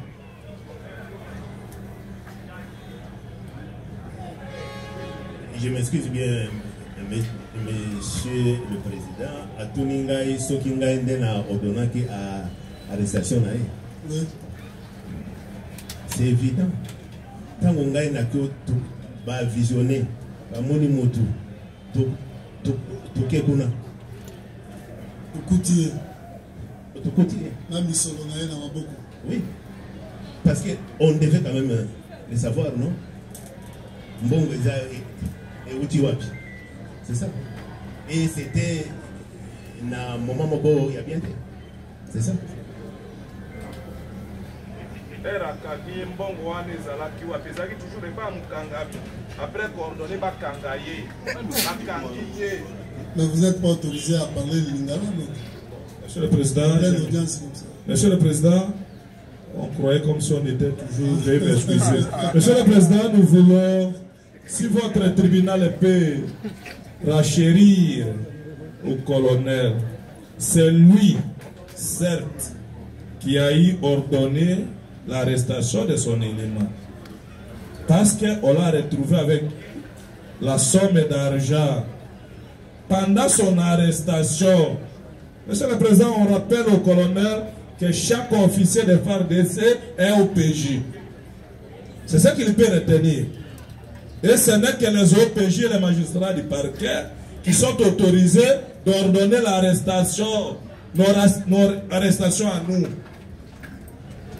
Je m'excuse bien, Monsieur le Président. À Tuningai, Sokingai, Ndena, Odonaki, à arrestation. Oui. C'est évident. Tant qu'on gagne, on va visionner, on va monimotu, tout kekuna. Tout côtier. Oui. Parce qu'on devait quand même le savoir, non? Bon, et Utiwapi. C'est ça. Et c'était un moment où il y a bien. C'est ça. Mais vous n'êtes pas autorisé à parler le lingala. Monsieur le Président, Monsieur le Président, on croyait comme si on était toujours excusé. Monsieur le Président, nous voulons, si votre tribunal peut rachérir au colonel, c'est lui, certes, qui a eu ordonné l'arrestation de son élément. Parce qu'on l'a retrouvé avec la somme d'argent pendant son arrestation. Monsieur le Président, on rappelle au colonel que chaque officier de FARDC est OPJ. C'est ça qu'il peut retenir. Et ce n'est que les OPJ et les magistrats du parquet qui sont autorisés d'ordonner l'arrestation, nos arrestations à nous.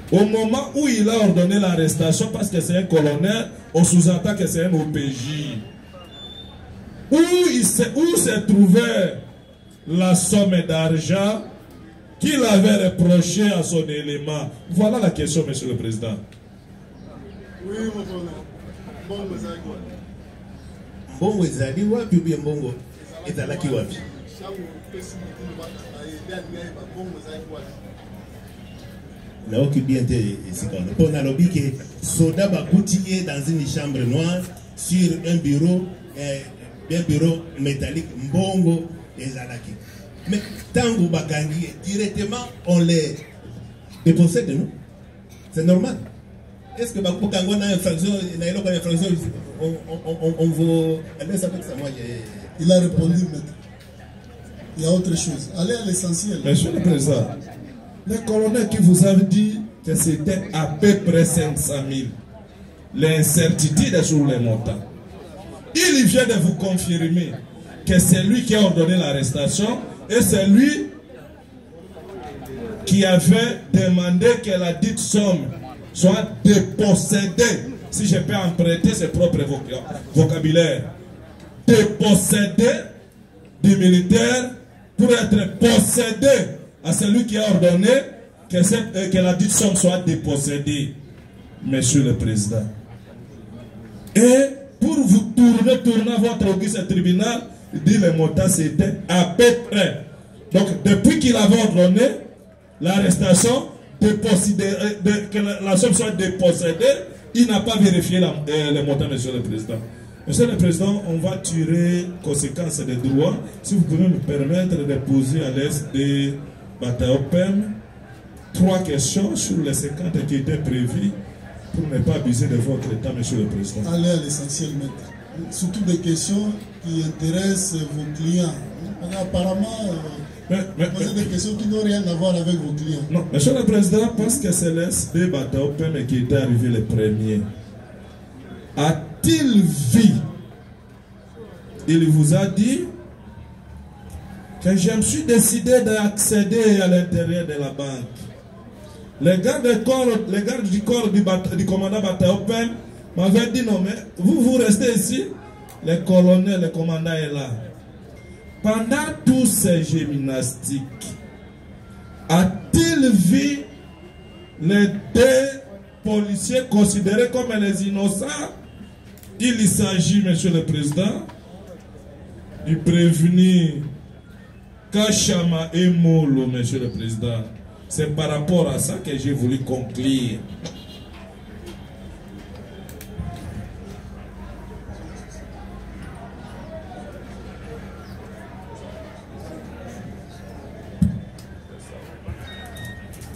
Au moment où il a ordonné l'arrestation, parce que c'est un colonel, on sous-entend que c'est un OPJ. Où se trouvait la somme d'argent qu'il avait reproché à son élément? Voilà la question, Monsieur le Président. Oui, mon colonel. Bongo Bongo ezali wapi ou bien bongo ezalaki wapi? Naoki bien te esikono. Pour nalobi que soda bakuti dans une chambre noire sur un bureau métallique mbongo ezalaki. Mais tango bakangi directement on les dépossède de nous. C'est normal. Est-ce que Bakukango a une infraction, on vous laisse avec ça? Moi, il a répondu, maître. Il y a autre chose. Allez à l'essentiel. Monsieur le Président, le colonel qui vous a dit que c'était à peu près 500 000. L'incertitude sur les montants. Il vient de vous confirmer que c'est lui qui a ordonné l'arrestation et c'est lui qui avait demandé que la dite somme soit dépossédée, si je peux emprunter ses propres vocabulaire, dépossédée du militaire pour être possédé à celui qui a ordonné que la dite somme soit dépossédée, Monsieur le Président. Et pour vous tourner votre auguste tribunal, il dit le montant c'était à peu près. Donc depuis qu'il avait ordonné l'arrestation, que la somme soit dépossédée, il n'a pas vérifié le montant, Monsieur le Président. Monsieur le Président, on va tirer conséquences des droits. Si vous pouvez me permettre de poser à l'aise des bataillons PEM 3 questions sur les 50 qui étaient prévues pour ne pas abuser de votre état, Monsieur le Président. Allez à l'essentiel, maître. Surtout des questions qui intéressent vos clients. Apparemment, poser des questions qui n'ont rien à voir avec vos clients. Non, Monsieur le Président, parce que c'est l'SD bataillon PEM qui était arrivé le premier. A-t-il vu? Il vous a dit que je me suis décidé d'accéder à l'intérieur de la banque. Les gardes du corps du commandant bataillon PEM m'avaient dit non, mais vous restez ici le colonel, le commandant est là. Pendant tous ces jeux gymnastiques, a-t-il vu les deux policiers considérés comme les innocents? Il s'agit, Monsieur le Président, du prévenu Kachama et Molo, Monsieur le Président. C'est par rapport à ça que j'ai voulu conclure.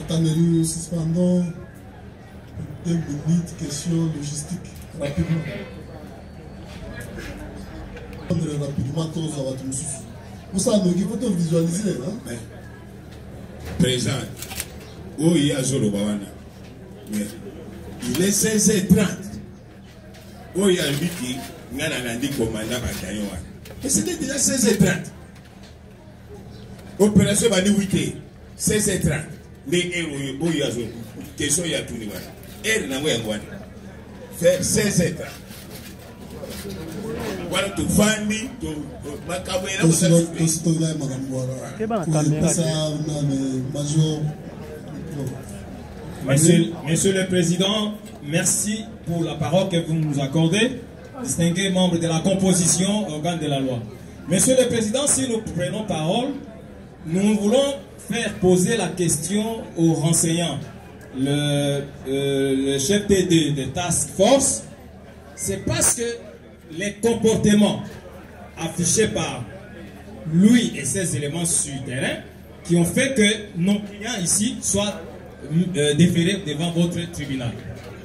Attendez, nous suspendons 2 minutes, question logistique, rapidement. Rapidement, tous à votre monsieur. Vous savez, il faut visualiser. Hein? Présent, où il y a Zolo Bawana. Il est 16h30. Où il y a lui qui n'a pas dit commandant Bataillon. Et c'était déjà 16h30. Opération va dire 8h. 16h30. Les héros, il y a Zolo. Question il y a tout le monde. Elle n'a pas de faire 16h30. Voilà tout Fandi, tout Macabé. Monsieur le Président, merci pour la parole que vous nous accordez, distingués membres de la composition organe de la loi. Monsieur le Président, si nous prenons parole, nous voulons faire poser la question aux renseignants. Le chef de task force, c'est parce que les comportements affichés par lui et ses éléments sur le terrain qui ont fait que nos clients ici soient déférés devant votre tribunal.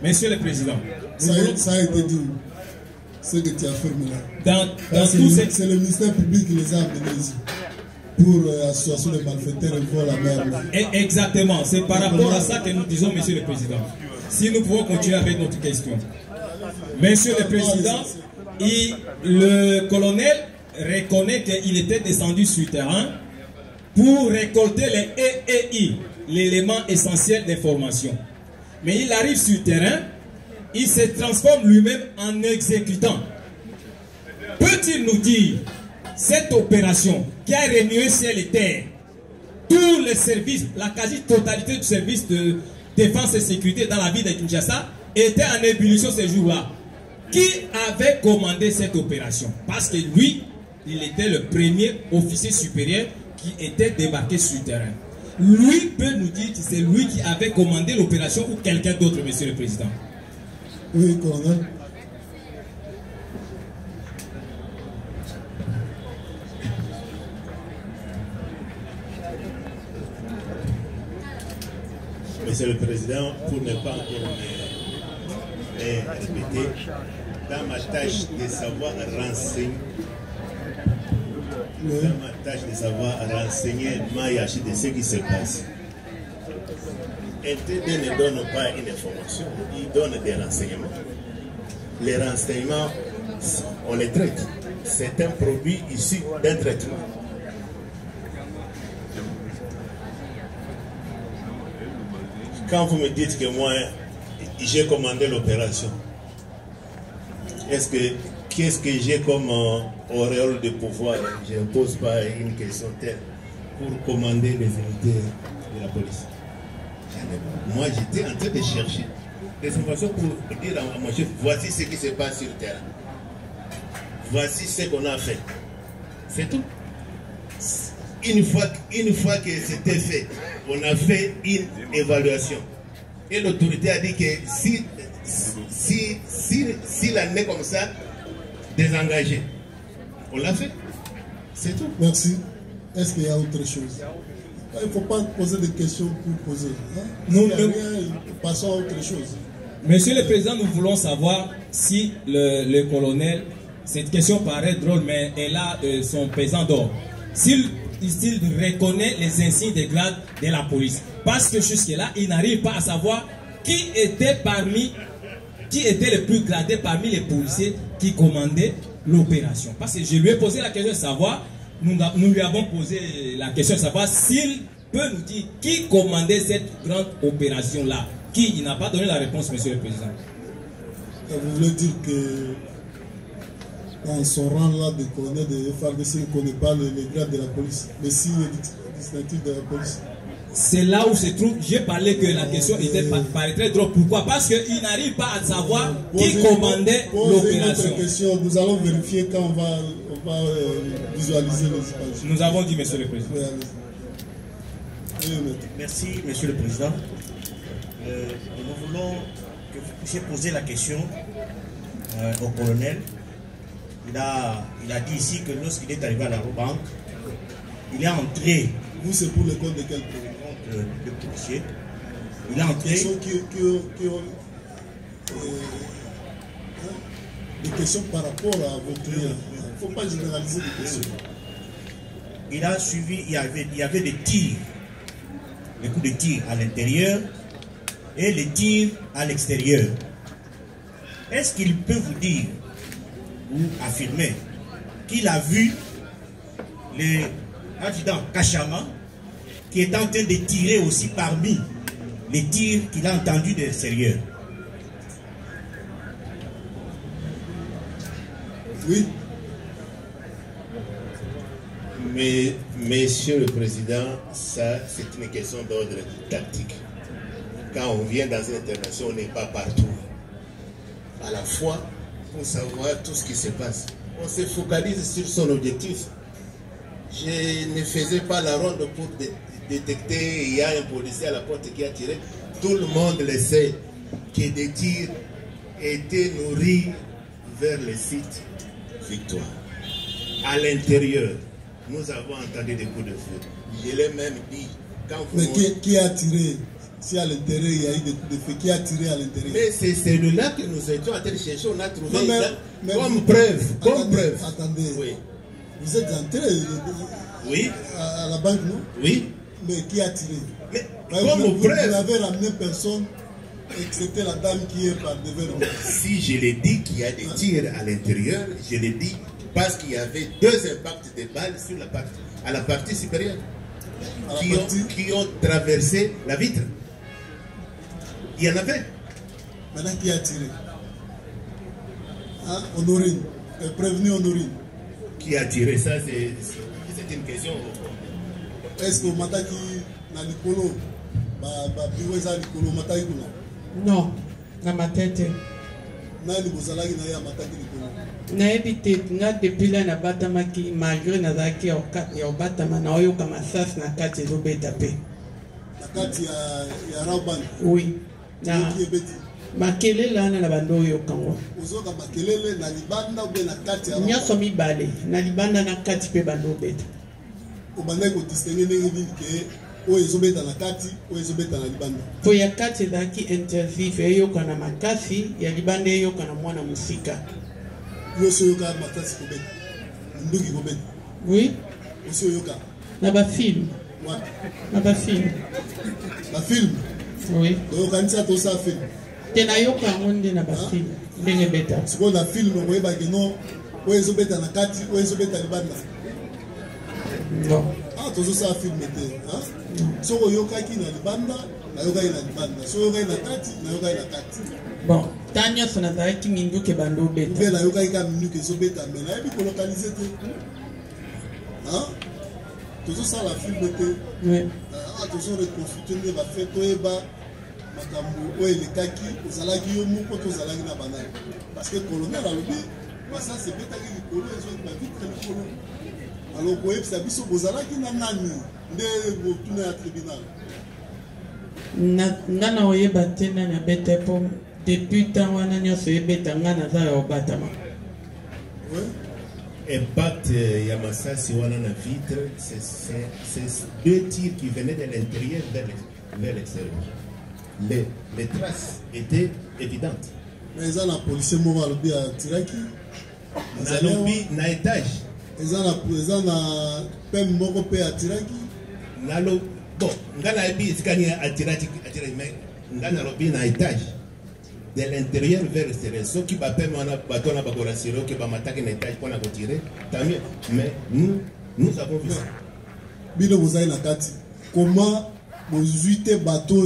Monsieur le Président, ça a été dit. Ce que tu as affirmé là. C'est le ministère public qui les a amenés ici pour association de malfaiteurs et pour la mer. Exactement, c'est par rapport à ça que nous disons, Monsieur le Président. Si nous pouvons continuer avec notre question. Monsieur le Président, le colonel reconnaît qu'il était descendu sur le terrain pour récolter les EEI, l'élément essentiel d'information. Mais il arrive sur le terrain, il se transforme lui-même en exécutant. Peut-il nous dire, cette opération qui a remué ciel et terre, tous les services, la quasi-totalité du service de défense et sécurité dans la ville de Kinshasa était en ébullition ce jour-là. Qui avait commandé cette opération? Parce que lui, il était le premier officier supérieur qui était débarqué sur le terrain. Lui peut nous dire que c'est lui qui avait commandé l'opération ou quelqu'un d'autre, Monsieur le Président. Oui, colonel. Monsieur le Président, pour ne pas encore répéter, dans ma tâche de savoir renseigner Mayachi de ce qui se passe. NTD ne donne pas une information, il donne des renseignements. Les renseignements, on les traite. C'est un produit issu d'un traitement. Quand vous me dites que moi, j'ai commandé l'opération, qu'est-ce que j'ai comme auréole de pouvoir? Je ne pose pas une question telle pour commander les unités de la police. Moi, j'étais en train de chercher des informations pour dire à mon chef, voici ce qui se passe sur le terrain. Voici ce qu'on a fait. C'est tout. Une fois que c'était fait, on a fait une évaluation. Et l'autorité a dit que si l'année comme ça, désengagé, on l'a fait. C'est tout. Merci. Est-ce qu'il y a autre chose? Il ne faut pas poser des questions pour poser. Hein? Nous, passons à autre chose. Monsieur le Président, nous voulons savoir si le colonel, cette question paraît drôle, mais elle a son pesant d'or. S'il reconnaît les insignes de grade de la police. Parce que jusque-là, il n'arrive pas à savoir qui était le plus gradé parmi les policiers qui commandaient l'opération. Parce que je lui ai posé la question de savoir, nous lui avons posé la question de savoir s'il peut nous dire qui commandait cette grande opération-là. Qui? Il n'a pas donné la réponse, Monsieur le Président. Vous voulez dire que dans son rang là de colonel de FARDC, ne connaît pas le grade de la police, le signe distinctif de la police. C'est là où se trouve, j'ai parlé que la question était paraîtrait drôle. Pourquoi? Parce qu'il n'arrive pas à savoir qui commandait l'opération. Nous allons vérifier quand on va visualiser les images. Nous avons dit, Monsieur le Président. Merci, Monsieur le Président. Nous voulons que vous puissiez poser la question au colonel. Il a dit ici que lorsqu'il est arrivé à la banque, il est entré. Vous, c'est pour le compte de quel pays? De policier. Il est entré. Des questions par rapport à vos clients. Il ne faut pas généraliser les questions. Il a suivi, il y avait des tirs, des coups de tir à l'intérieur et les tirs à l'extérieur. Est-ce qu'il peut vous dire ou affirmer qu'il a vu l'adjudant Kachama qui est en train de tirer aussi parmi les tirs qu'il a entendus de l'extérieur? Oui. Mais, Monsieur le Président, ça c'est une question d'ordre tactique. Quand on vient dans une intervention, on n'est pas partout. À la fois, pour savoir tout ce qui se passe, on se focalise sur son objectif. Je ne faisais pas la ronde pour détecter, il y a un policier à la porte qui a tiré. Tout le monde le sait que des tirs étaient nourris vers le site Victoire. À l'intérieur, nous avons entendu des coups de feu. Je l'ai même dit. Mais qui a tiré? Si à l'intérieur il y a eu des coups de feu, qui a tiré à l'intérieur? Mais c'est celui-là que nous étions en train de chercher. On a trouvé ça comme preuve. Attendez. Oui. Vous êtes entré oui. À la banque, non? Oui. Mais qui a tiré? Mais vous n'avez ramené personne, excepté la dame qui est par devant. Si je l'ai dit qu'il y a des tirs à l'intérieur, je l'ai dit parce qu'il y avait 2 impacts de balles sur à la partie supérieure qui ont traversé la vitre. Il y en avait. Maintenant, qui a tiré? Hein? Honorine. Prévenu Honorine. Qui a tiré ça? C'est une question. Est-ce que vous mataki na likolo biweza likolo mataki kuna? Non, na matete. Nani bozalaki na ya mataki likolo? Nayebi te nga depuis là nabatamaki malgré nazalaki ya obatama na oyoka masasi na kati ezobeta pe. Na kati ya Raubani? Oui. Na ebeti. Makelele wana na bando oyoka ngo. Ozoka makelele na libanda ou na kati ya Raubani? Nyonso mibale na libanda na kati pe bando obeta. Obanda ko distinguer ndenge nini ke oyo ezobeta na kati oyo ezobeta na libanda? Po ya kati ezalaki intensif eyoka na makasi ya libanda eyoka na mwana musika. Yoso yoka makasi kobeta nduki kobeta? Oui. Oso yoka na ba film. Wapi? Na ba film. Ba film? Oui. Oyoka nisa to sa film? Tena yoka ngonde na ba film. Ndenge beta. Siko na film oyeba ke no oyo ezobeta na kati oyo ezobeta libanda? Non. Ah, toujours ça film était. Hein? So oyokaki na libanda, na yokaki na libanda. So oyokaki na kati, na yokaki na kati. Bon, tanya sona zaiki mindu ke bando beta. Bien na yokaki ka mindu ke so beta, mais na yebi ko localiser te. Hein? Toujours ça la film était. Oui. Ah, toujours reconstituer ba fait toyeba makambo oyo lekaki, ozalaki yo moko to ozalaki na banana. Parce que colonel alobi, ça c'est betaki likolo ezo ba vitre likolo. Alors, vous voyez, c'est biso bozalaki na nani nde botuna ya tribunal. Ngana oyeba te nani abeta po depuis temps wana nyonso ebeta ngana za ya obatama. Oui. Impact ya masasi wana na vitre, c'est 2 tirs qui venaient de l'intérieur vers l'extérieur. Les traces étaient évidentes. Mais ils ont la police moko alobi a tiraki. Na lobby na étage. Ils ont la pem moko pe atiraki. Nalo bon, ngana ebi isikani atiraki mais ngana lobby na étage. De l'intérieur vers l'extérieur. Ceux qui battent mon bâton à Bakorasiro, qui va m'attaquer dans l'étage pour la retirer, tant mieux. Mais nous avons vu ça. Bino vous avez la carte. Comment vous avez bateau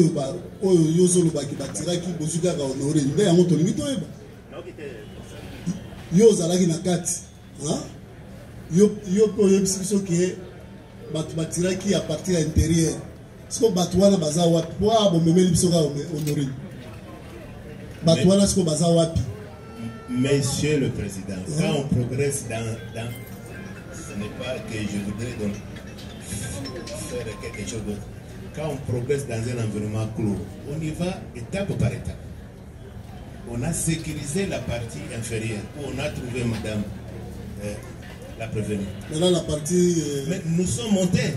yozo le baki batiraki, vous avez honoré. Vous avez un limite. yo ozalaki na kati yo mpe oyebisi biso ke bato batiraki à partir ya intérieur siko bato wana baza wapi po bomemeli biso kaka honorine bato wana siko baza wapi? Monsieur le Président, quand on progresse dans ce n'est pas que je voudrais donc faire quelque chose d'autre. Quand on progresse dans un environnement clos, on y va étape par étape. On a sécurisé la partie inférieure où on a trouvé madame la prévenue. Maintenant la partie... Mais nous sommes montés.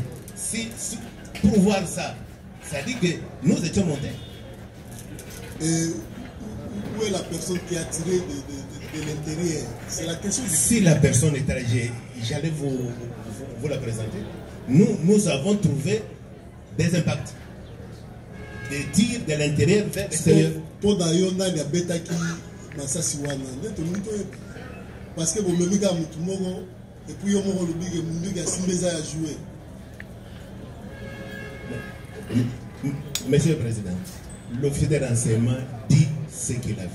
Pour voir ça, ça dit que nous étions montés. Et où est la personne qui a tiré de l'intérieur? C'est la question. Si la personne est âgée, j'allais vous la présenter. Nous avons trouvé des impacts. Des tirs de l'intérieur vers l'extérieur. Pour d'ailleurs, on a des bêta qui parce que vous me dites et puis on me dit que vous dites que à jouer. Monsieur le Président, l'officier de renseignement dit ce qu'il a vu.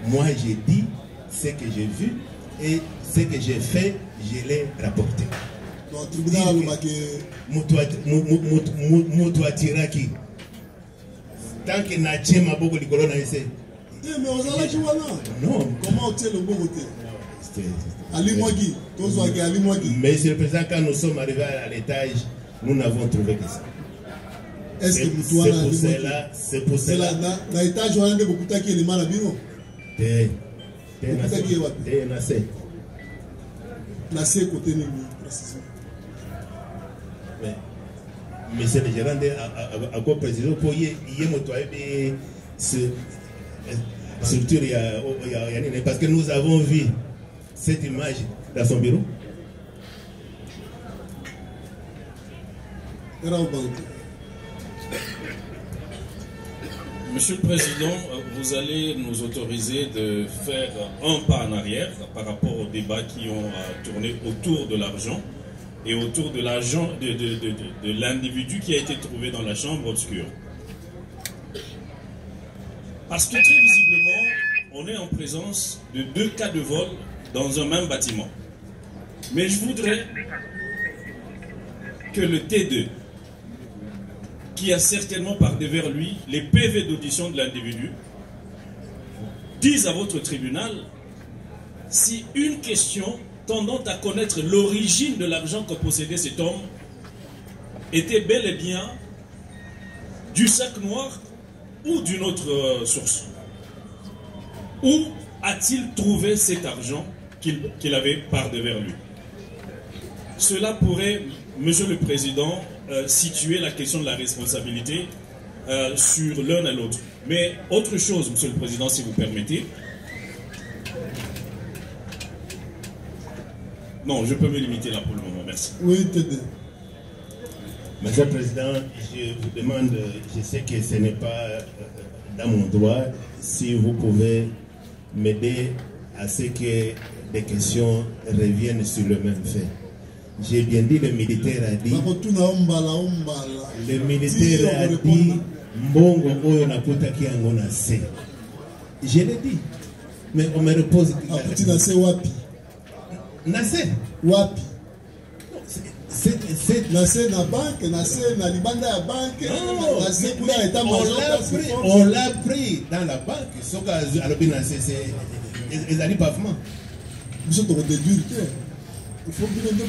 Moi, j'ai dit ce que j'ai vu et ce que j'ai fait, je l'ai rapporté. Donc, le tribunal a tiré qui? Tant qu'il n'a pas ma beaucoup de colonnes à essayer. Mais on a la non. Comment on tient le bon côté? Ali Mwagi, Monsieur le Président, quand nous sommes arrivés à l'étage, nous n'avons trouvé que ça. Est-ce que c'est pour cela. Dans l'étage, on a des beaucoup qui est le mal à bureau. Nassé côté de précisément. Monsieur le gérant, à quoi préciser pour y motoyer ce structure, parce que nous avons vu cette image dans son bureau. Monsieur le Président, vous allez nous autoriser de faire un pas en arrière par rapport aux débats qui ont tourné autour de l'argent et autour de l'argent de l'individu qui a été trouvé dans la chambre obscure. Parce que très visiblement, on est en présence de deux cas de vol dans un même bâtiment. Mais je voudrais que le T2, qui a certainement par devers lui les PV d'audition de l'individu, dise à votre tribunal si une question tendant à connaître l'origine de l'argent que possédait cet homme était bel et bien du sac noir ou d'une autre source. Où a-t-il trouvé cet argent qu'il avait par devers lui? Cela pourrait, Monsieur le Président, situer la question de la responsabilité sur l'un et l'autre. Mais autre chose, Monsieur le Président, si vous permettez. Non, je peux me limiter là pour le moment. Merci. Oui, Tédé. Monsieur le Président, je vous demande, je sais que ce n'est pas dans mon droit, si vous pouvez m'aider à ce que des questions reviennent sur le même fait. J'ai bien dit, le militaire a dit, le militaire a dit, Mbongo oyo nakutaki yango na se. Je l'ai dit, mais on me repose. Akuti na se wapi? Na se wapi? C'est na banque, na libanda ya banque, on l'a pris dans la banque. Ils allaient pavement. Il faut bien le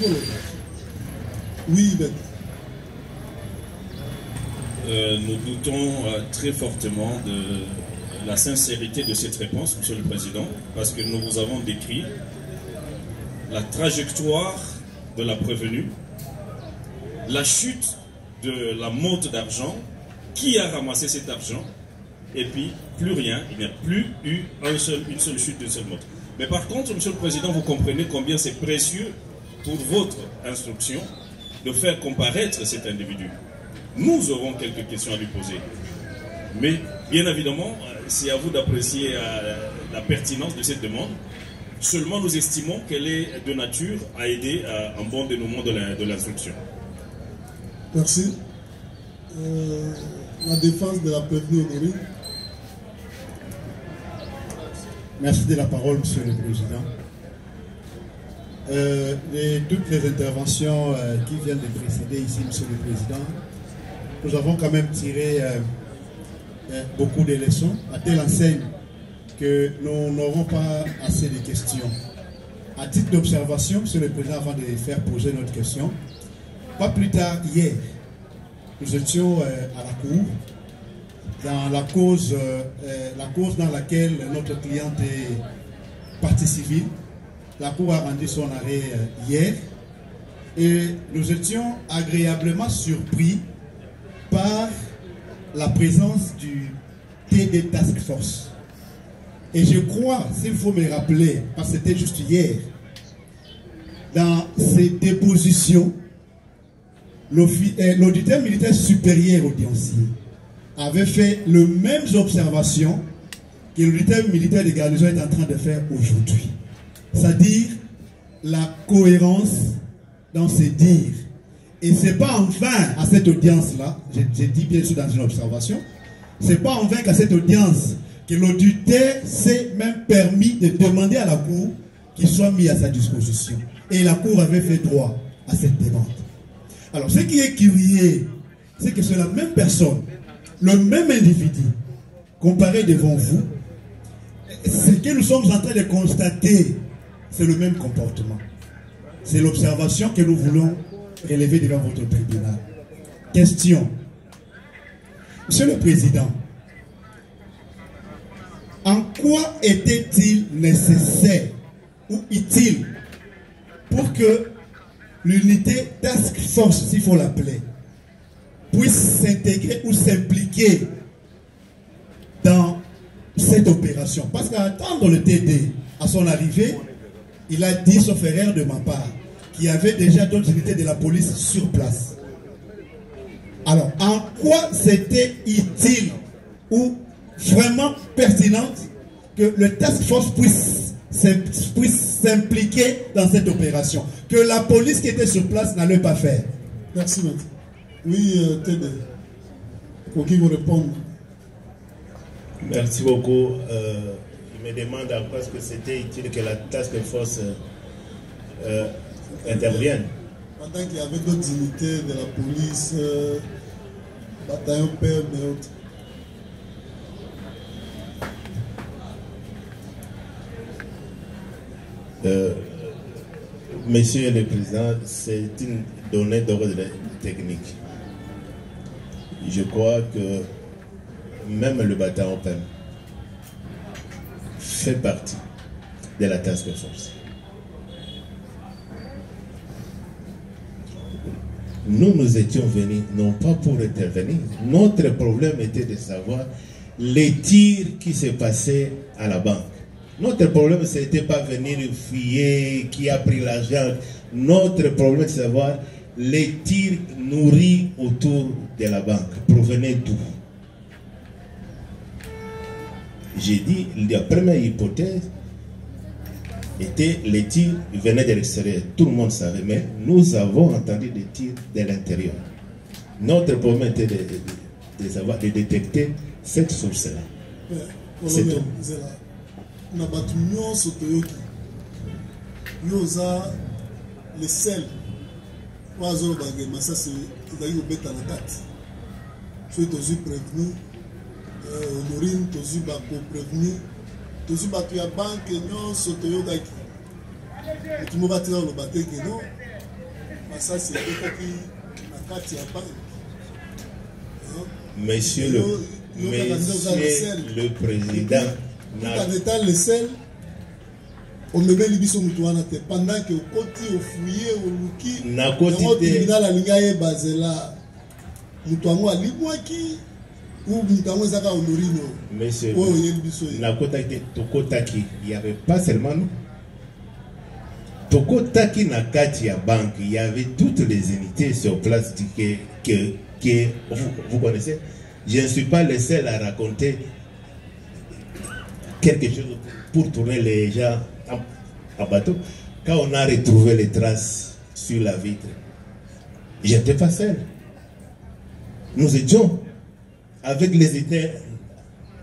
oui, ben. Nous doutons très fortement de la sincérité de cette réponse, Monsieur le Président, parce que nous vous avons décrit la trajectoire de la prévenue, la chute de la monte d'argent, qui a ramassé cet argent, et puis plus rien, il n'y a plus eu une seule chute d'une seule monte. Mais par contre, Monsieur le Président, vous comprenez combien c'est précieux pour votre instruction de faire comparaître cet individu. Nous aurons quelques questions à lui poser. Mais bien évidemment, c'est à vous d'apprécier la pertinence de cette demande. Seulement, nous estimons qu'elle est de nature à aider à un bon dénouement de l'instruction. Merci. La défense de la prévenue Honorine. Merci de la parole, Monsieur le Président. Toutes les interventions qui viennent de précéder ici, Monsieur le Président, nous avons quand même tiré beaucoup de leçons, à telle enseigne que nous n'aurons pas assez de questions. À titre d'observation, Monsieur le Président, avant de faire poser notre question, pas plus tard hier, nous étions à la Cour, dans la cause dans laquelle notre cliente est partie civile. La Cour a rendu son arrêt hier et nous étions agréablement surpris par la présence du TD Task Force. Et je crois, s'il faut me rappeler, parce que c'était juste hier, dans ces dépositions, l'auditeur militaire supérieur audiencier avait fait les mêmes observations que l'auditeur militaire de garnison est en train de faire aujourd'hui. C'est-à-dire la cohérence dans ses dires. Et ce n'est pas en vain à cette audience-là, j'ai dit bien sûr dans une observation, ce n'est pas en vain qu'à cette audience que l'auditeur s'est même permis de demander à la Cour qu'il soit mis à sa disposition. Et la Cour avait fait droit à cette demande. Alors ce qui est curieux, c'est que c'est la même personne, le même individu, comparé devant vous, ce que nous sommes en train de constater, c'est le même comportement. C'est l'observation que nous voulons relever devant votre tribunal. Question. Monsieur le Président, en quoi était-il nécessaire ou utile pour que l'unité Task Force, s'il faut l'appeler, puisse s'intégrer ou s'impliquer dans cette opération? Parce qu'à attendre le TD à son arrivée, il a dit, sauf erreur de ma part, qu'il y avait déjà d'autres unités de la police sur place. Alors, en quoi c'était utile ou vraiment pertinente que le Task Force puisse s'impliquer dans cette opération, que la police qui était sur place n'allait pas faire? Merci, maître. Oui, Tédé, pour qui vous répondre? Merci beaucoup. Je me demande en quoi est-ce que c'était utile que la Task Force intervienne. Pendant qu'il y avait d'autres unités de la police, bataillon PM et autres. Monsieur le Président, c'est une donnée d'ordre technique. Je crois que même le bataillon PM fait partie de la Task Force. Nous étions venus non pas pour intervenir. Notre problème était de savoir les tirs qui se passaient à la banque. Notre problème, ce n'était pas venir fouiller qui a pris l'argent. Notre problème, c'est de savoir les tirs nourris autour de la banque provenaient d'où? J'ai dit, la première hypothèse était les tirs venaient de l'extérieur. Tout le monde savait, mais nous avons entendu des tirs de l'intérieur. Notre problème était de détecter cette source-là. C'est tout. Na batu nyonso toyoki yoza le sel wazo bagé masasi ezali kobeta na kati soki tozwi prévenu honorine tozwi bako prévenu tozwi bato ya banke nyonso toyokaki motu mo batina oloba te ke non masasi ebetaki na kati ya banke. Monsieur le Président, en étant le seul, on me met l'ibis au moutoana pendant que au côté au fouillé au luki, le tribunal a l'ingé basé là, moutoano a libouaki ou moutoano zaka honorino. Monsieur, la Tokotaki, il n'y avait pas seulement nous. Tokotaki na kati ya banque, il y avait toutes les unités sur place que vous connaissez. Je ne suis pas le seul à raconter quelque chose pour tourner les gens en bateau. Quand on a retrouvé les traces sur la vitre, je n'étais pas seul. Nous étions avec les étés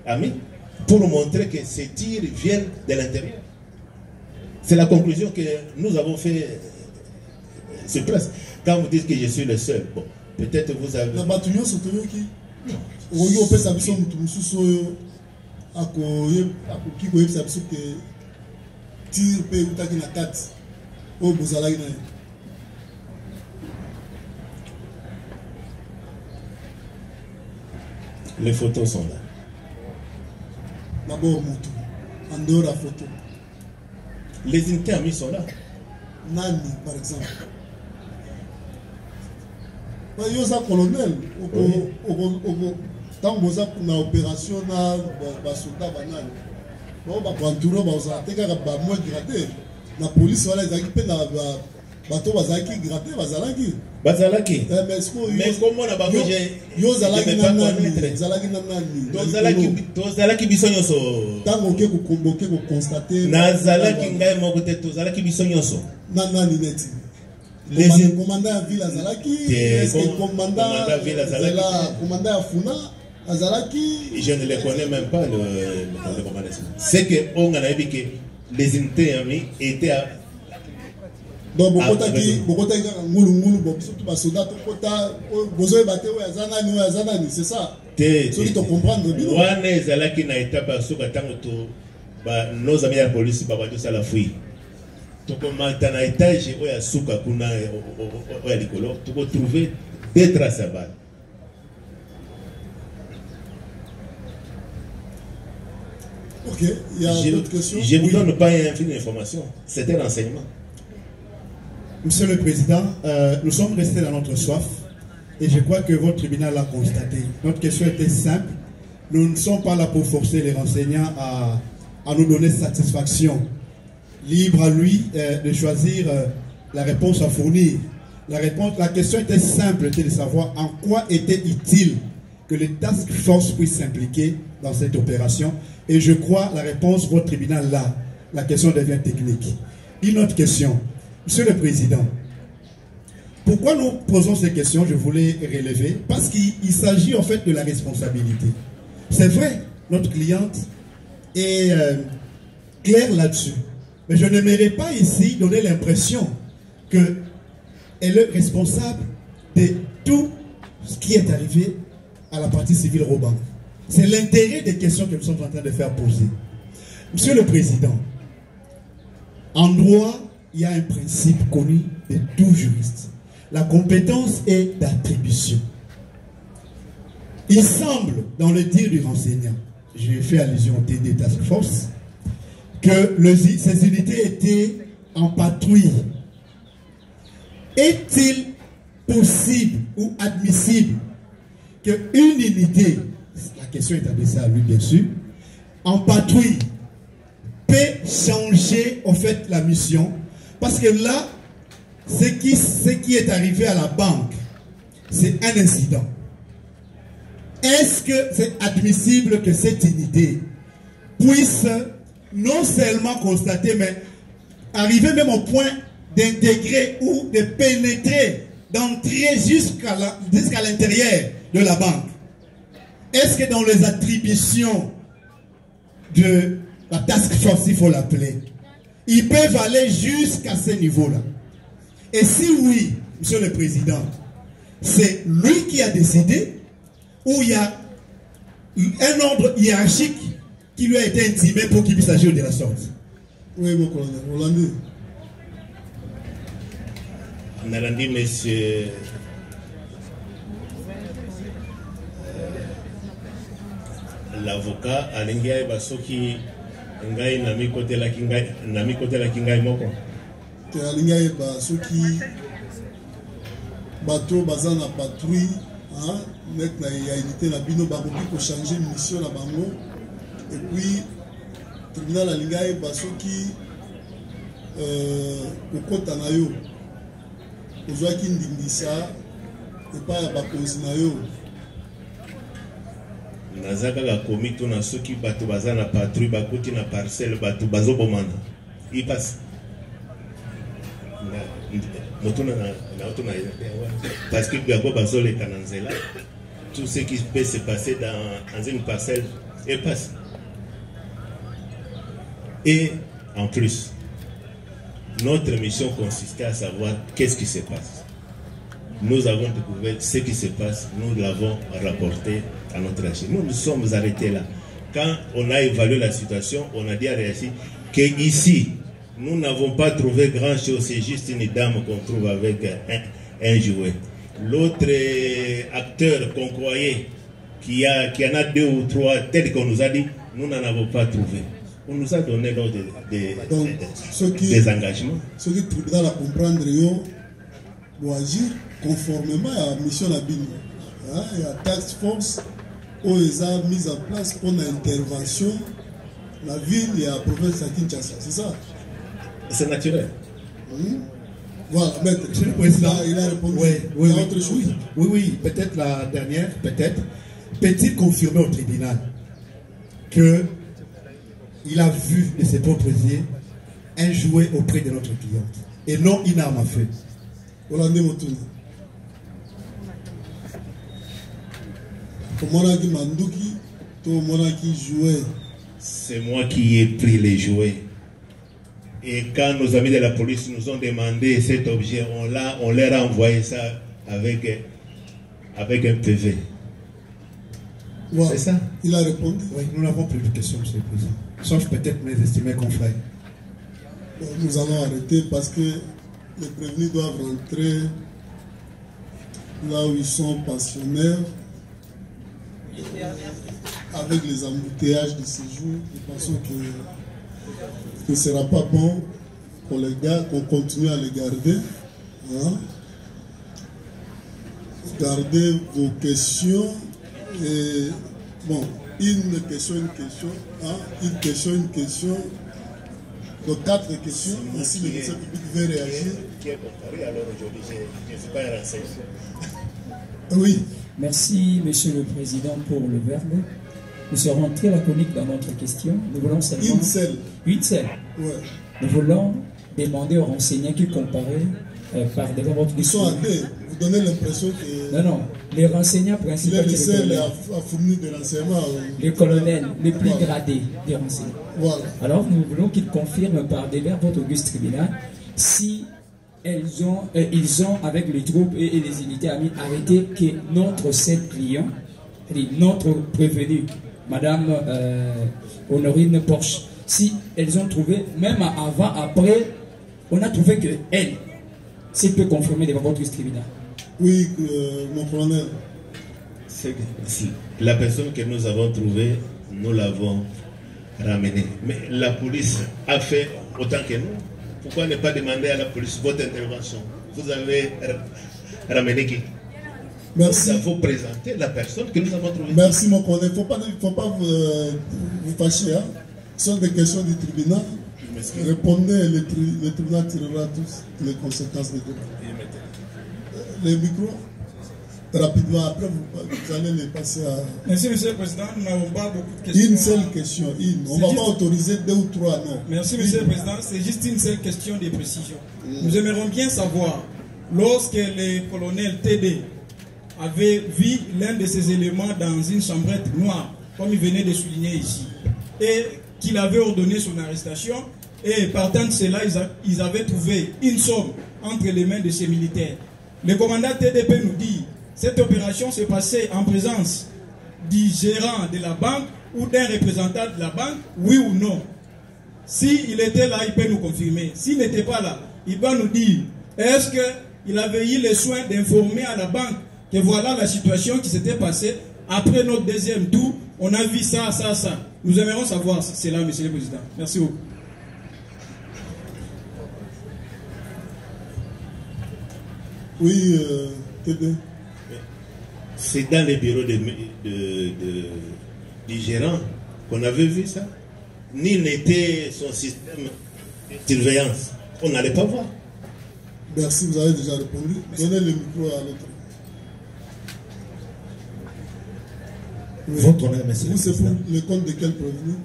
amis. pour montrer que ces tirs viennent de l'intérieur. C'est la conclusion que nous avons fait sur place. Quand vous dites que je suis le seul, bon, peut-être vous avez... La bataillon se trouve qui Oyo opé sa biso mutu mususu oyo akoki koyebisa biso ke tir mpe eutaki na kati oyo bozalaki na ye. Les photos sont là. D'abord moto, en dehors de la photo. Les unités amis sont là. Nani, par exemple. Yo za colonel, tant que na opération na basoda banani. Bon ba contourner ba za teka ba moi gratter. La police wala ezaki pe na bato bazaki gratter bazalaki. Bazalaki. Mais comment na bango yo zalaki na nani? Zalaki na nani? Tozalaki biso nyonso. Tango ke ko convoquer ko constater. Na zalaki ngai moko te tozalaki biso nyonso. Na nani neti? Les commandants à ville Azalaki, le commandant à Funa Azalaki. Je ne les connais même pas, le commandant. C'est qu'on a dit que les unités amis étaient à. Donc, beaucoup de soldats, c'est ça. Celui qui comprend. Azalaki n'a été pas sous nos amis à la police, ça la fouille. Dans l'étage où il y a souka kuna où il y a tu peux trouver des traces à balles. Ok, il y a d'autres questions. Je ne vous donne pas une information, c'était l'enseignement. Monsieur le Président, nous sommes restés dans notre soif et je crois que votre tribunal l'a constaté. Notre question était simple. Nous ne sommes pas là pour forcer les renseignants à nous donner satisfaction. Libre à lui de choisir la réponse à fournir. La question était simple, était de savoir en quoi était utile que les task force puissent s'impliquer dans cette opération. Et je crois la réponse, votre tribunal là, la question devient technique. Une autre question, Monsieur le Président, pourquoi nous posons ces questions, je voulais relever, parce qu'il s'agit en fait de la responsabilité. C'est vrai, notre cliente est claire là-dessus. Mais je n'aimerais pas ici donner l'impression qu'elle est responsable de tout ce qui est arrivé à la partie civile Roban. C'est l'intérêt des questions que nous sommes en train de faire poser. Monsieur le Président, en droit, il y a un principe connu de tout juriste. La compétence est d'attribution. Il semble, dans le dire du renseignant, j'ai fait allusion au TD Task Force, que ces unités étaient en patrouille. Est-il possible ou admissible qu'une unité, la question est adressée à lui bien sûr, en patrouille peut changer en fait la mission? Parce que là, ce qui est arrivé à la banque, c'est un incident. Est-ce que c'est admissible que cette unité puisse non seulement constater, mais arriver même au point d'intégrer ou de pénétrer, d'entrer jusqu'à l'intérieur de la banque? Est-ce que dans les attributions de la task force, il faut l'appeler, ils peuvent aller jusqu'à ce niveau-là? Et si oui, Monsieur le Président, c'est lui qui a décidé, ou il y a un ordre hiérarchique qui lui a été intimé pour qu'il puisse agir de la sorte? Oui, mon colonel, Rolando. Nalandi, monsieur. L'avocat alingia basoki ngai na mi côté la kingai moko. Te alingia basoki bateau bazana patrouille, hein, nek na ya unité na bino bakoki ko changer mission na bango. Et puis, le tribunal a l'ingay basoki au kota na yo. Ozwaki ndingisa et pas ya bakonzi na yo. Nazaka la komito na soki bato bazana patrouille bakoti na parcelle bato bazo bomana. Il passe. Parce que Biago bazo le kananzela. Tout ce qui peut se passer dans une parcelle et passe. Et en plus, notre mission consistait à savoir qu'est-ce qui se passe. Nous avons découvert ce qui se passe, nous l'avons rapporté à notre archive. Nous nous sommes arrêtés là. Quand on a évalué la situation, on a dit à Réassi qu'ici, nous n'avons pas trouvé grand-chose, c'est juste une dame qu'on trouve avec un jouet. L'autre acteur qu'on croyait qu'il y en a 2 ou 3, tel qu'on nous a dit, nous n'en avons pas trouvé. On nous a donné des engagements. Ce qui est tribunal à comprendre, doit agir conformément à la mission de Bino. Il y a task force où ils ont mis en place pour l'intervention la ville et la province de Kinshasa. C'est ça? C'est naturel. Voilà, maître. Monsieur le Président, il a répondu. Oui, autre chose. Oui, peut-être la dernière, peut-être. Peut-il confirmer au tribunal que il a vu de ses propres yeux un jouet auprès de notre cliente et non une arme à feu? Hollande Motuna. C'est moi qui ai pris les jouets. Et quand nos amis de la police nous ont demandé cet objet, on leur a envoyé ça avec un PV. Voilà. C'est ça? Il a répondu. Oui, nous n'avons plus de questions, Monsieur le Président. Sauf peut-être mes estimés confrères. Nous allons arrêter parce que les prévenus doivent rentrer là où ils sont pensionnaires. Avec les embouteillages de ces jours, nous pensons que ce ne sera pas bon qu'on continue à les garder. Hein? Gardez vos questions. Et, bon, une question. Hein? Une question. Donc 4 questions. Ainsi, le ministère public veut réagir. Alors aujourd'hui, je ne suis pas un renseignement. Oui. Merci, Monsieur le Président, pour le verbe. Nous serons très laconiques dans notre question. Nous voulons seulement... Une seule. Une seule. Ouais. Nous voulons demander aux renseignants qui comparaient par devant votre Ils sont à deux. Vous donnez l'impression que... Non. Les renseignants principaux... Il est le seul à fournir de l'enseignement. Les colonels, les plus gradés des renseignants. Voilà. Alors, nous voulons qu'ils confirment par devers votre auguste tribunal si... ils ont, avec les troupes et les unités amies, arrêté que notre 7 clients, notre prévenue, Madame Honorine Porsche, si elles ont trouvé, même avant, après, on a trouvé que elle, s'il peut confirmer devant votre tribunal. Oui, mon colonel. La personne que nous avons trouvée, nous l'avons ramenée. Mais la police a fait autant que nous. Pourquoi ne pas demander à la police votre intervention? Vous avez ramené qui? Merci. Nous avons présenté la personne que nous avons trouvée. Merci mon collègue. Il ne faut pas vous fâcher. Hein? Ce sont des questions du tribunal. Répondez, le tribunal tirera toutes les conséquences des débat. Les micros, rapidement, après vous allez les passer à... Merci Monsieur le Président, nous n'avons pas beaucoup de questions. Une seule question, on ne va pas autoriser 2 ou 3, non. Merci Monsieur le Président, c'est juste une seule question de précision. Nous aimerions bien savoir, lorsque le colonel TD avait vu l'un de ces éléments dans une chambrette noire, comme il venait de souligner ici, et qu'il avait ordonné son arrestation, et partant de cela, ils avaient trouvé une somme entre les mains de ces militaires. Le commandant TDP nous dit, cette opération s'est passée en présence du gérant de la banque ou d'un représentant de la banque, oui ou non. S'il était là, il peut nous confirmer. S'il n'était pas là, il va nous dire, est-ce qu'il avait eu le soin d'informer à la banque que voilà la situation qui s'était passée. Après notre deuxième tour, on a vu ça. Nous aimerions savoir cela, Monsieur le Président. Merci beaucoup. Oui, TD. C'est dans les bureaux du gérant qu'on avait vu ça. Ni n'était son système de surveillance. On n'allait pas voir. Merci, vous avez déjà répondu. Donnez le micro à l'autre. Oui. Votre honneur, Monsieur le C'est Président. pour le compte de quel prévenu?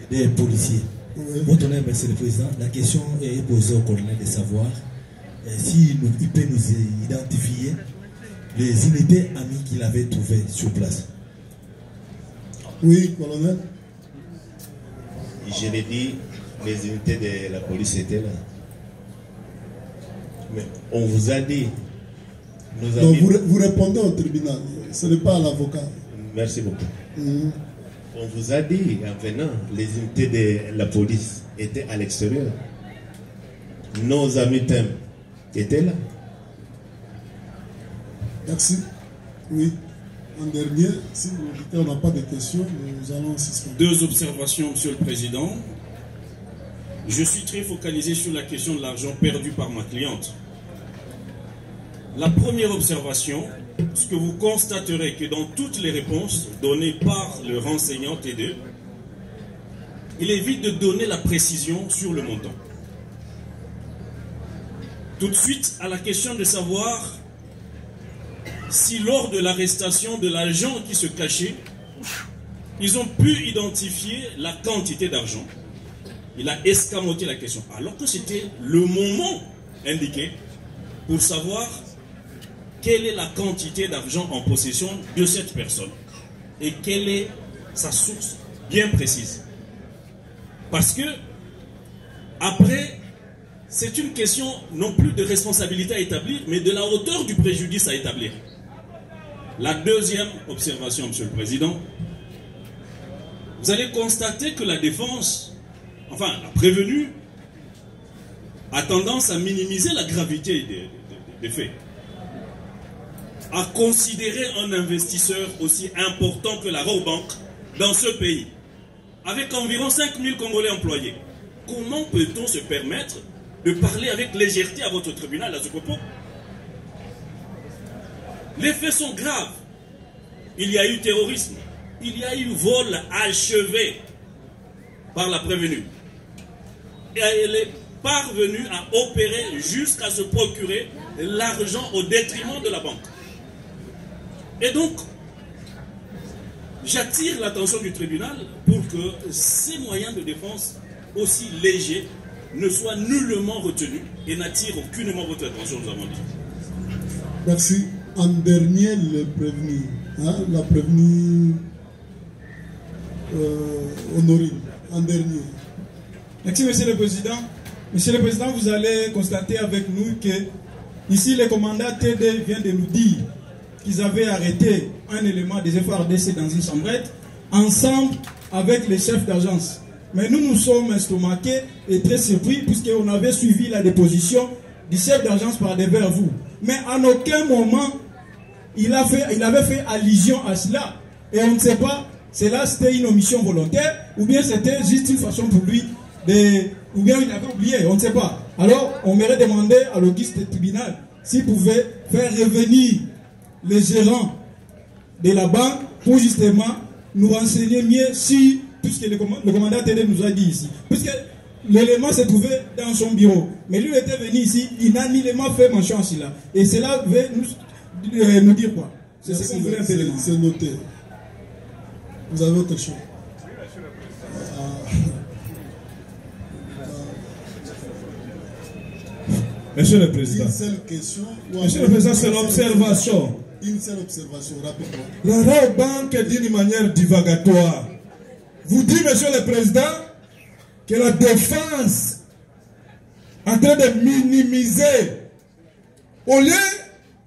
Des policiers. Oui. Votre honneur, Monsieur le Président, la question est posée au colonel de savoir s'il peut nous identifier les unités amies qu'il avait trouvées sur place. Oui, colonel. Je l'ai dit, les unités de la police étaient là. Mais on vous a dit... Donc vous répondez au tribunal, ce n'est pas à l'avocat. Merci beaucoup. On vous a dit, en venant, les unités de la police étaient à l'extérieur. Nos amis TEM étaient là. Merci. Oui. En dernier, si on n'a pas de questions, nous allons suspendre. 2 observations, Monsieur le Président. Je suis très focalisé sur la question de l'argent perdu par ma cliente. La première observation, ce que vous constaterez que dans toutes les réponses données par le renseignant T2, il évite de donner la précision sur le montant. Tout de suite à la question de savoir si lors de l'arrestation de l'agent qui se cachait, ils ont pu identifier la quantité d'argent. Il a escamoté la question, alors que c'était le moment indiqué pour savoir quelle est la quantité d'argent en possession de cette personne et quelle est sa source bien précise. Parce que, après, c'est une question non plus de responsabilité à établir, mais de la hauteur du préjudice à établir. La deuxième observation, Monsieur le Président, vous allez constater que la défense, enfin la prévenue, a tendance à minimiser la gravité des faits, à considérer un investisseur aussi important que la Rabobank dans ce pays, avec environ 5000 Congolais employés. Comment peut-on se permettre de parler avec légèreté à votre tribunal à ce propos? Les faits sont graves. Il y a eu terrorisme. Il y a eu vol achevé par la prévenue. Et elle est parvenue à opérer jusqu'à se procurer l'argent au détriment de la banque. Et donc, j'attire l'attention du tribunal pour que ces moyens de défense aussi légers ne soient nullement retenus et n'attirent aucunement votre attention, nous avons dit. Merci. En dernier, le prévenu, hein, la prévenue Honorine, en dernier. Merci, Monsieur le Président. Monsieur le Président, vous allez constater avec nous que ici, le commandant TD vient de nous dire qu'ils avaient arrêté un élément des FARDC dans une chambrette, ensemble avec les chefs d'agence. Mais nous sommes estomaqués et très surpris puisqu'on avait suivi la déposition du chef d'agence par devers vous. Mais en aucun moment, il avait fait allusion à cela. Et on ne sait pas, cela c'était une omission volontaire, ou bien c'était juste une façon pour lui de... Ou bien il avait oublié, on ne sait pas. Alors, on m'aurait demandé à l'auguste tribunal s'il pouvait faire revenir les gérants de la banque pour justement nous renseigner mieux sur tout ce que le commandant TD nous a dit ici. Puisque l'élément se trouvait dans son bureau. Mais lui était venu ici, il n'a nullement fait mention à cela. Et cela veut nous dire quoi? C'est ce qu'on voulait un peu demander. C'est noté. Vous avez autre chose? Monsieur le Président. Une seule question. Monsieur le Président, c'est l'observation. Une seule observation, rapidement. La Rabobank, d'une manière divagatoire, vous dit, Monsieur le Président, que la défense est en train de minimiser, au lieu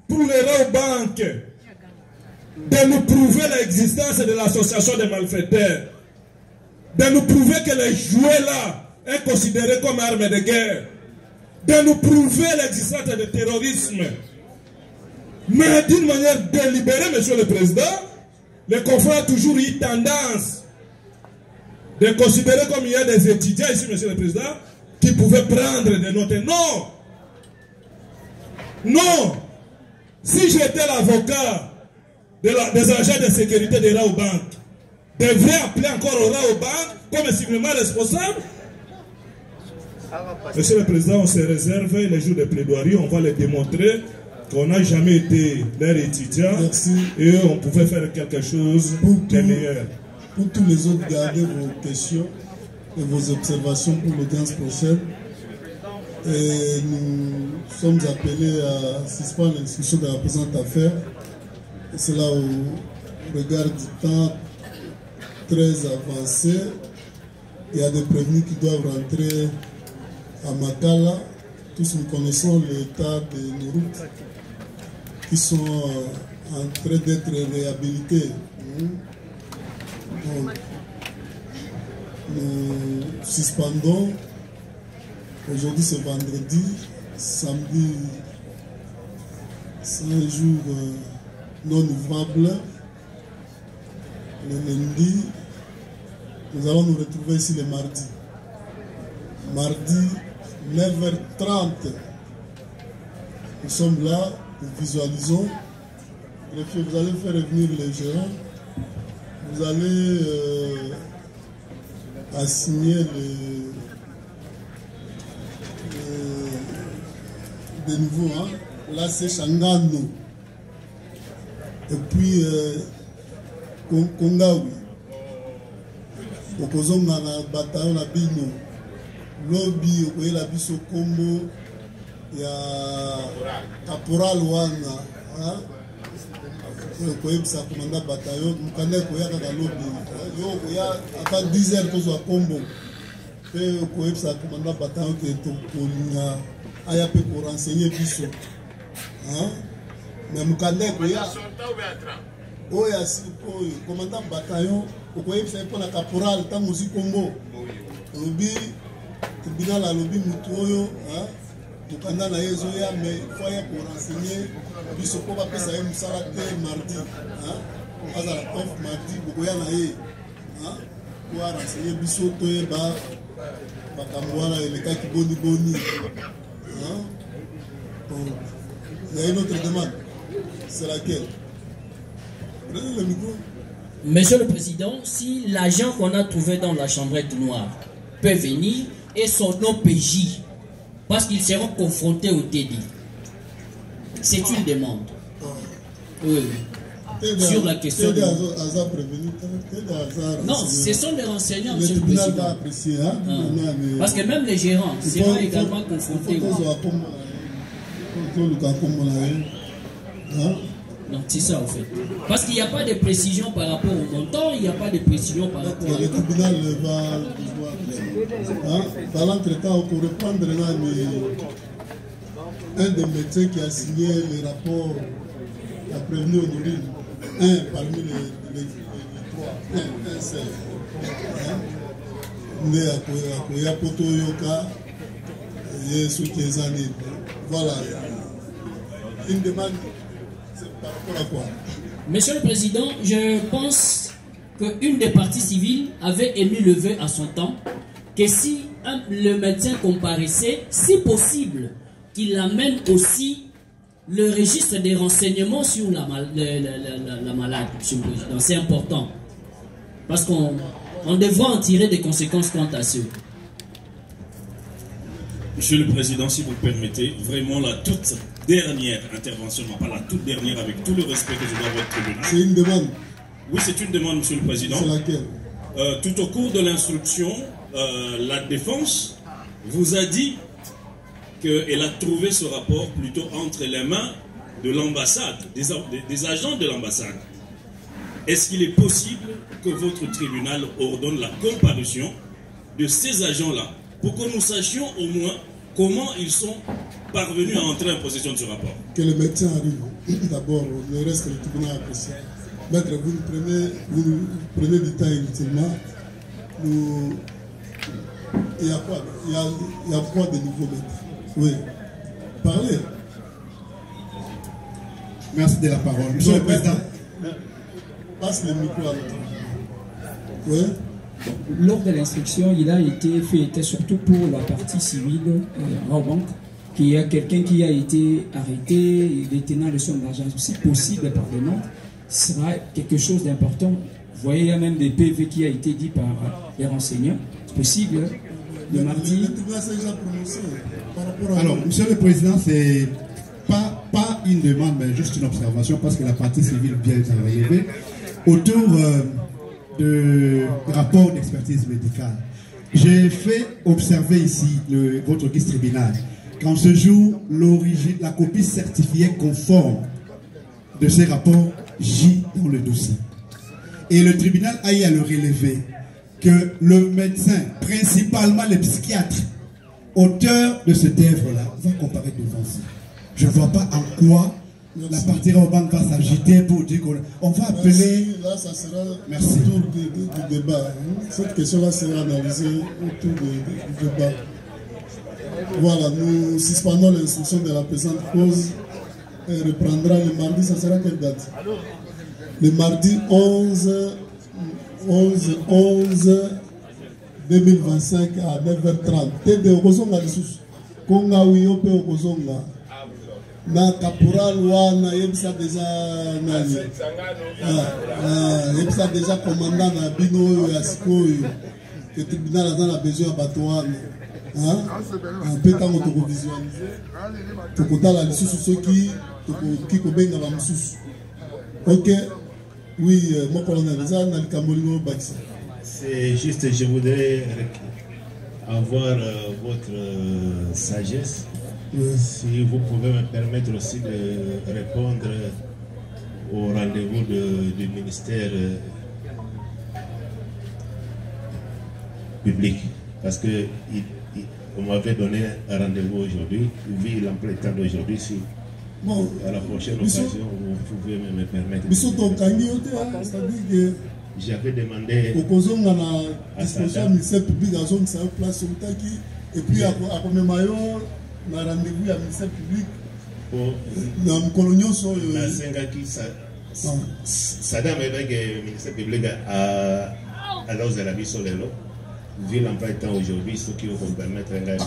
pour les Rabobank de nous prouver l'existence de l'association des malfaiteurs, de nous prouver que les jouets là est considéré comme arme de guerre, de nous prouver l'existence du terrorisme. Mais d'une manière délibérée, Monsieur le Président, le confrère a toujours eu tendance de considérer comme il y a des étudiants ici, Monsieur le Président, qui pouvaient prendre des notes. Non! Non! Si j'étais l'avocat des agents de sécurité de Rabobank, devrait appeler encore au Rabobank comme civilement responsable. Monsieur le Président, on se réserve les jours de plaidoirie, on va les démontrer qu'on n'a jamais été leur étudiant. Merci. Et on pouvait faire quelque chose de meilleur. Pour tous les autres, gardez vos questions et vos observations pour l'audience prochaine. Et nous sommes appelés à suspendre l'instruction de la présente affaire. Et cela au regard du temps très avancé Il y a des prévenus qui doivent rentrer à Makala. Tous nous connaissons l'état de nos routes qui sont en train d'être réhabilitées. Donc, nous suspendons. Aujourd'hui c'est vendredi, samedi c'est un jour non ouvrable. Le lundi, nous allons nous retrouver ici le mardi. Mardi, 9h30. Nous sommes là, nous visualisons. Vous allez faire revenir les gérants. Vous allez assigner de nouveau. Hein. Là, c'est Changano. Et puis, Kongawi. Okozonga na bataillon na bino. Lobby okoyela biso kombo ya caporal wana. Okoyebisa komanda bataillon mukanda koya kaka lobby. Yo koya ata 10 heures tozwa kombo. Pe okoyebisa komanda bataillon ke tokolinga aya pe ko renseigner biso. Mais mukanda koya oya si oyo commandant bataillon okoyebisa mpo na caporal ntango ozwi kombo olobi tribunal alobi mutu oyo mokanda na ye ezoya mais fo aya korenseigner biso mpo bapesa ye mosala te mardi azala off mardi bokoya na ye po arenseigner biso toyeba makambo wana elekaki boniboni. Il y a une autre demande, c'est laquelle? Le micro. Monsieur le Président, si l'agent qu'on a trouvé dans la chambrette noire peut venir et son OPJ, parce qu'ils seront confrontés au TD, c'est une demande. Oui. Sur la question de... Non, ce sont des renseignements, Monsieur le Président. Parce que même les gérants seront également confrontés. Non, c'est ça en fait. Parce qu'il n'y a pas de précision par rapport au montant, il n'y a pas de précision par rapport à... Le tribunal va... Dans l'entretemps, pour reprendre un des médecins qui a signé le rapport, qui a prévenu Honorine, un parmi les trois, un seul. Mais à Koya Poto Yoka, il y a ceux qui les années. Voilà. Une demande, c'est par rapport à quoi? Monsieur le Président, je pense qu'une des parties civiles avait émis le vœu à son temps que si le médecin comparaissait, si possible, qu'il amène aussi le registre des renseignements sur la malade, Monsieur le Président. C'est important. Parce qu'on devra en tirer des conséquences quant à ceux. Monsieur le Président, si vous le permettez, vraiment la toute dernière intervention, pas la toute dernière, avec tout le respect que je dois à votre tribunal. C'est une demande. Oui, c'est une demande, Monsieur le Président. C'est laquelle? Tout au cours de l'instruction, la défense vous a dit qu'elle a trouvé ce rapport plutôt entre les mains de l'ambassade, des agents de l'ambassade. Est-ce qu'il est possible que votre tribunal ordonne la comparution de ces agents-là pour que nous sachions au moins comment ils sont parvenus à entrer en possession de ce rapport? Que le médecin arrive. D'abord, le reste, le tribunal apprécie. Maître, vous prenez du temps inutilement. Il y a quoi de nouveau, maître? Oui. Parlez. Merci de la parole. Monsieur le Président. Passe le micro à l'autre. Oui. Lors de l'instruction, il a été fait surtout pour la partie civile en banque, qu'il y a quelqu'un qui a été arrêté, détenant de son argent, si possible par le nom, ce sera quelque chose d'important. Vous voyez, il y a même des PV qui a été dit par les renseignants. C'est possible, le mardi. Alors, Monsieur le Président, c'est pas une demande, mais juste une observation, parce que la partie civile vient d'être relevée autour de rapport d'expertise médicale. J'ai fait observer ici votre guide tribunal qu'en ce jour, la copie certifiée conforme de ces rapports J dans le dossier. Et le tribunal a eu à le relever que le médecin, principalement le psychiatre, auteur de cette œuvre-là, va comparaître devant vous. Je ne vois pas en quoi la partie Robank va s'agiter pour dire qu'on va appeler... Là, ça sera Merci. autour du débat. Cette question-là sera analysée autour du débat. Voilà, nous suspendons l'instruction de la présente cause. Elle reprendra le mardi, ça sera quelle date? Le mardi 11 2025 à 9h30. Tede okozonga lisusu. Konga wiyo pe okozonga. Na caporal wana yebisa déjà nani. Yebisa déjà commandant na bino oyo ya sikoyo. Que tribunal a besoin ya bato wana. Mpe ntango tokovisualize tokotala lisusu soki tokoki kobenga bamosusu. Ok. Oui, mon colonel, c'est juste, je voudrais avoir votre sagesse. Si vous pouvez me permettre aussi de répondre au rendez-vous du ministère public. Parce que on m'avait donné un rendez-vous aujourd'hui, vu l'emploi du temps d'aujourd'hui. Si bon, à la prochaine occasion, vous pouvez me permettre. J'avais demandé à Sada. Et puis, à Mayo, on a rendez-vous à ministère public. Dans le colonial, Sada m'a dit que le ministère public a l'os de la vie sur les lots. Vu l'emploi du temps aujourd'hui, ce qui va permettre un gars.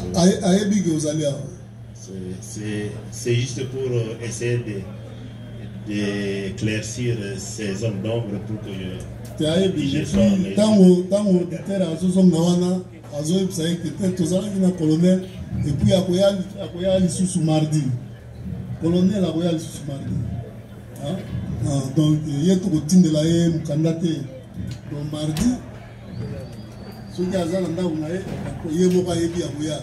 C'est juste pour essayer d'éclaircir ces zones d'ombre pour que je sois colonel et puis akoya lisusu mardi. Colonel akoya lisusu mardi. Donc il y a tout le temps de la mukandate. Donc mardi ce qui a zala nda unaye yeboka yebi akoya.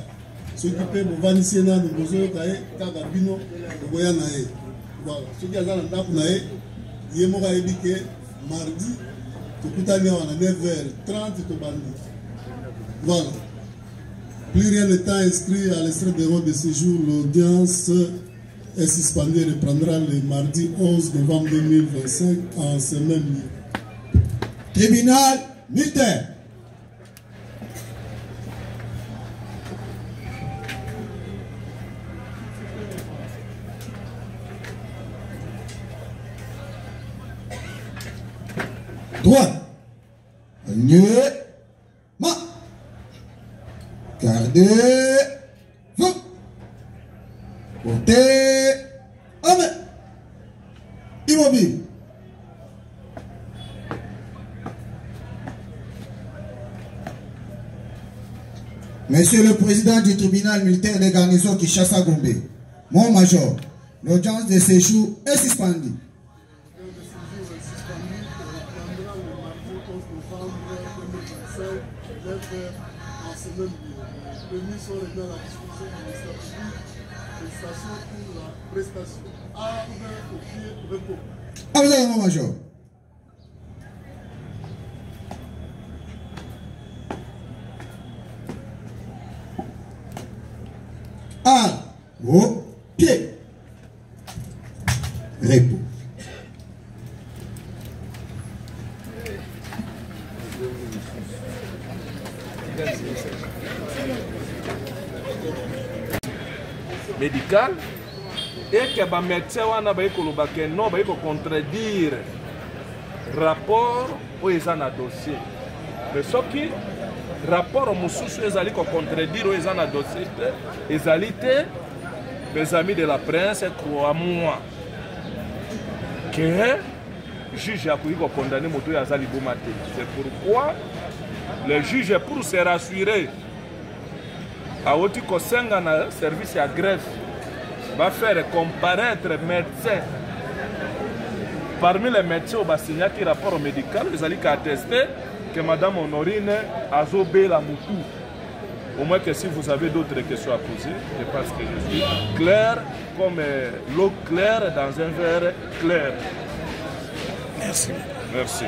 Ce qui peut vous vanir dans le besoin de Bino, de Boyanae. Voilà. Ce qui a dans le Nakunae, il y a mardi, tout à l'heure à 9h30, voilà. Plus rien n'est inscrit à l'extrait des rois de séjour. L'audience est suspendue et reprendra le mardi 11 novembre 2025 en ce même lieu. Tribunal militaire. Droite. Aligné. Ma. Gardez. Fou. Côté. Amen. Immobile. Monsieur le Président du tribunal militaire de garnison Kinshasa Gombe, mon major, l'audience de séjour est suspendue. Ah, vous avez mon major. Ah, au pied. Repos. Médical et que les médecins non contredire rapport au dossier. Mais ce qui rapport au moussus ezali contredire au dossier ezalité mes amis de la presse crois-moi que le juge a condamné moto yazali bomate. C'est pourquoi le juge, pour se rassurer à Oti Kosenga na service à greffe, va faire comparaître médecins. Parmi les médecins, on va signer un rapport médical, ils allaient attester que Madame Honorine a zobé la moutou. Au moins que si vous avez d'autres questions à poser, je pense que je suis clair comme l'eau claire dans un verre clair. Merci. Merci.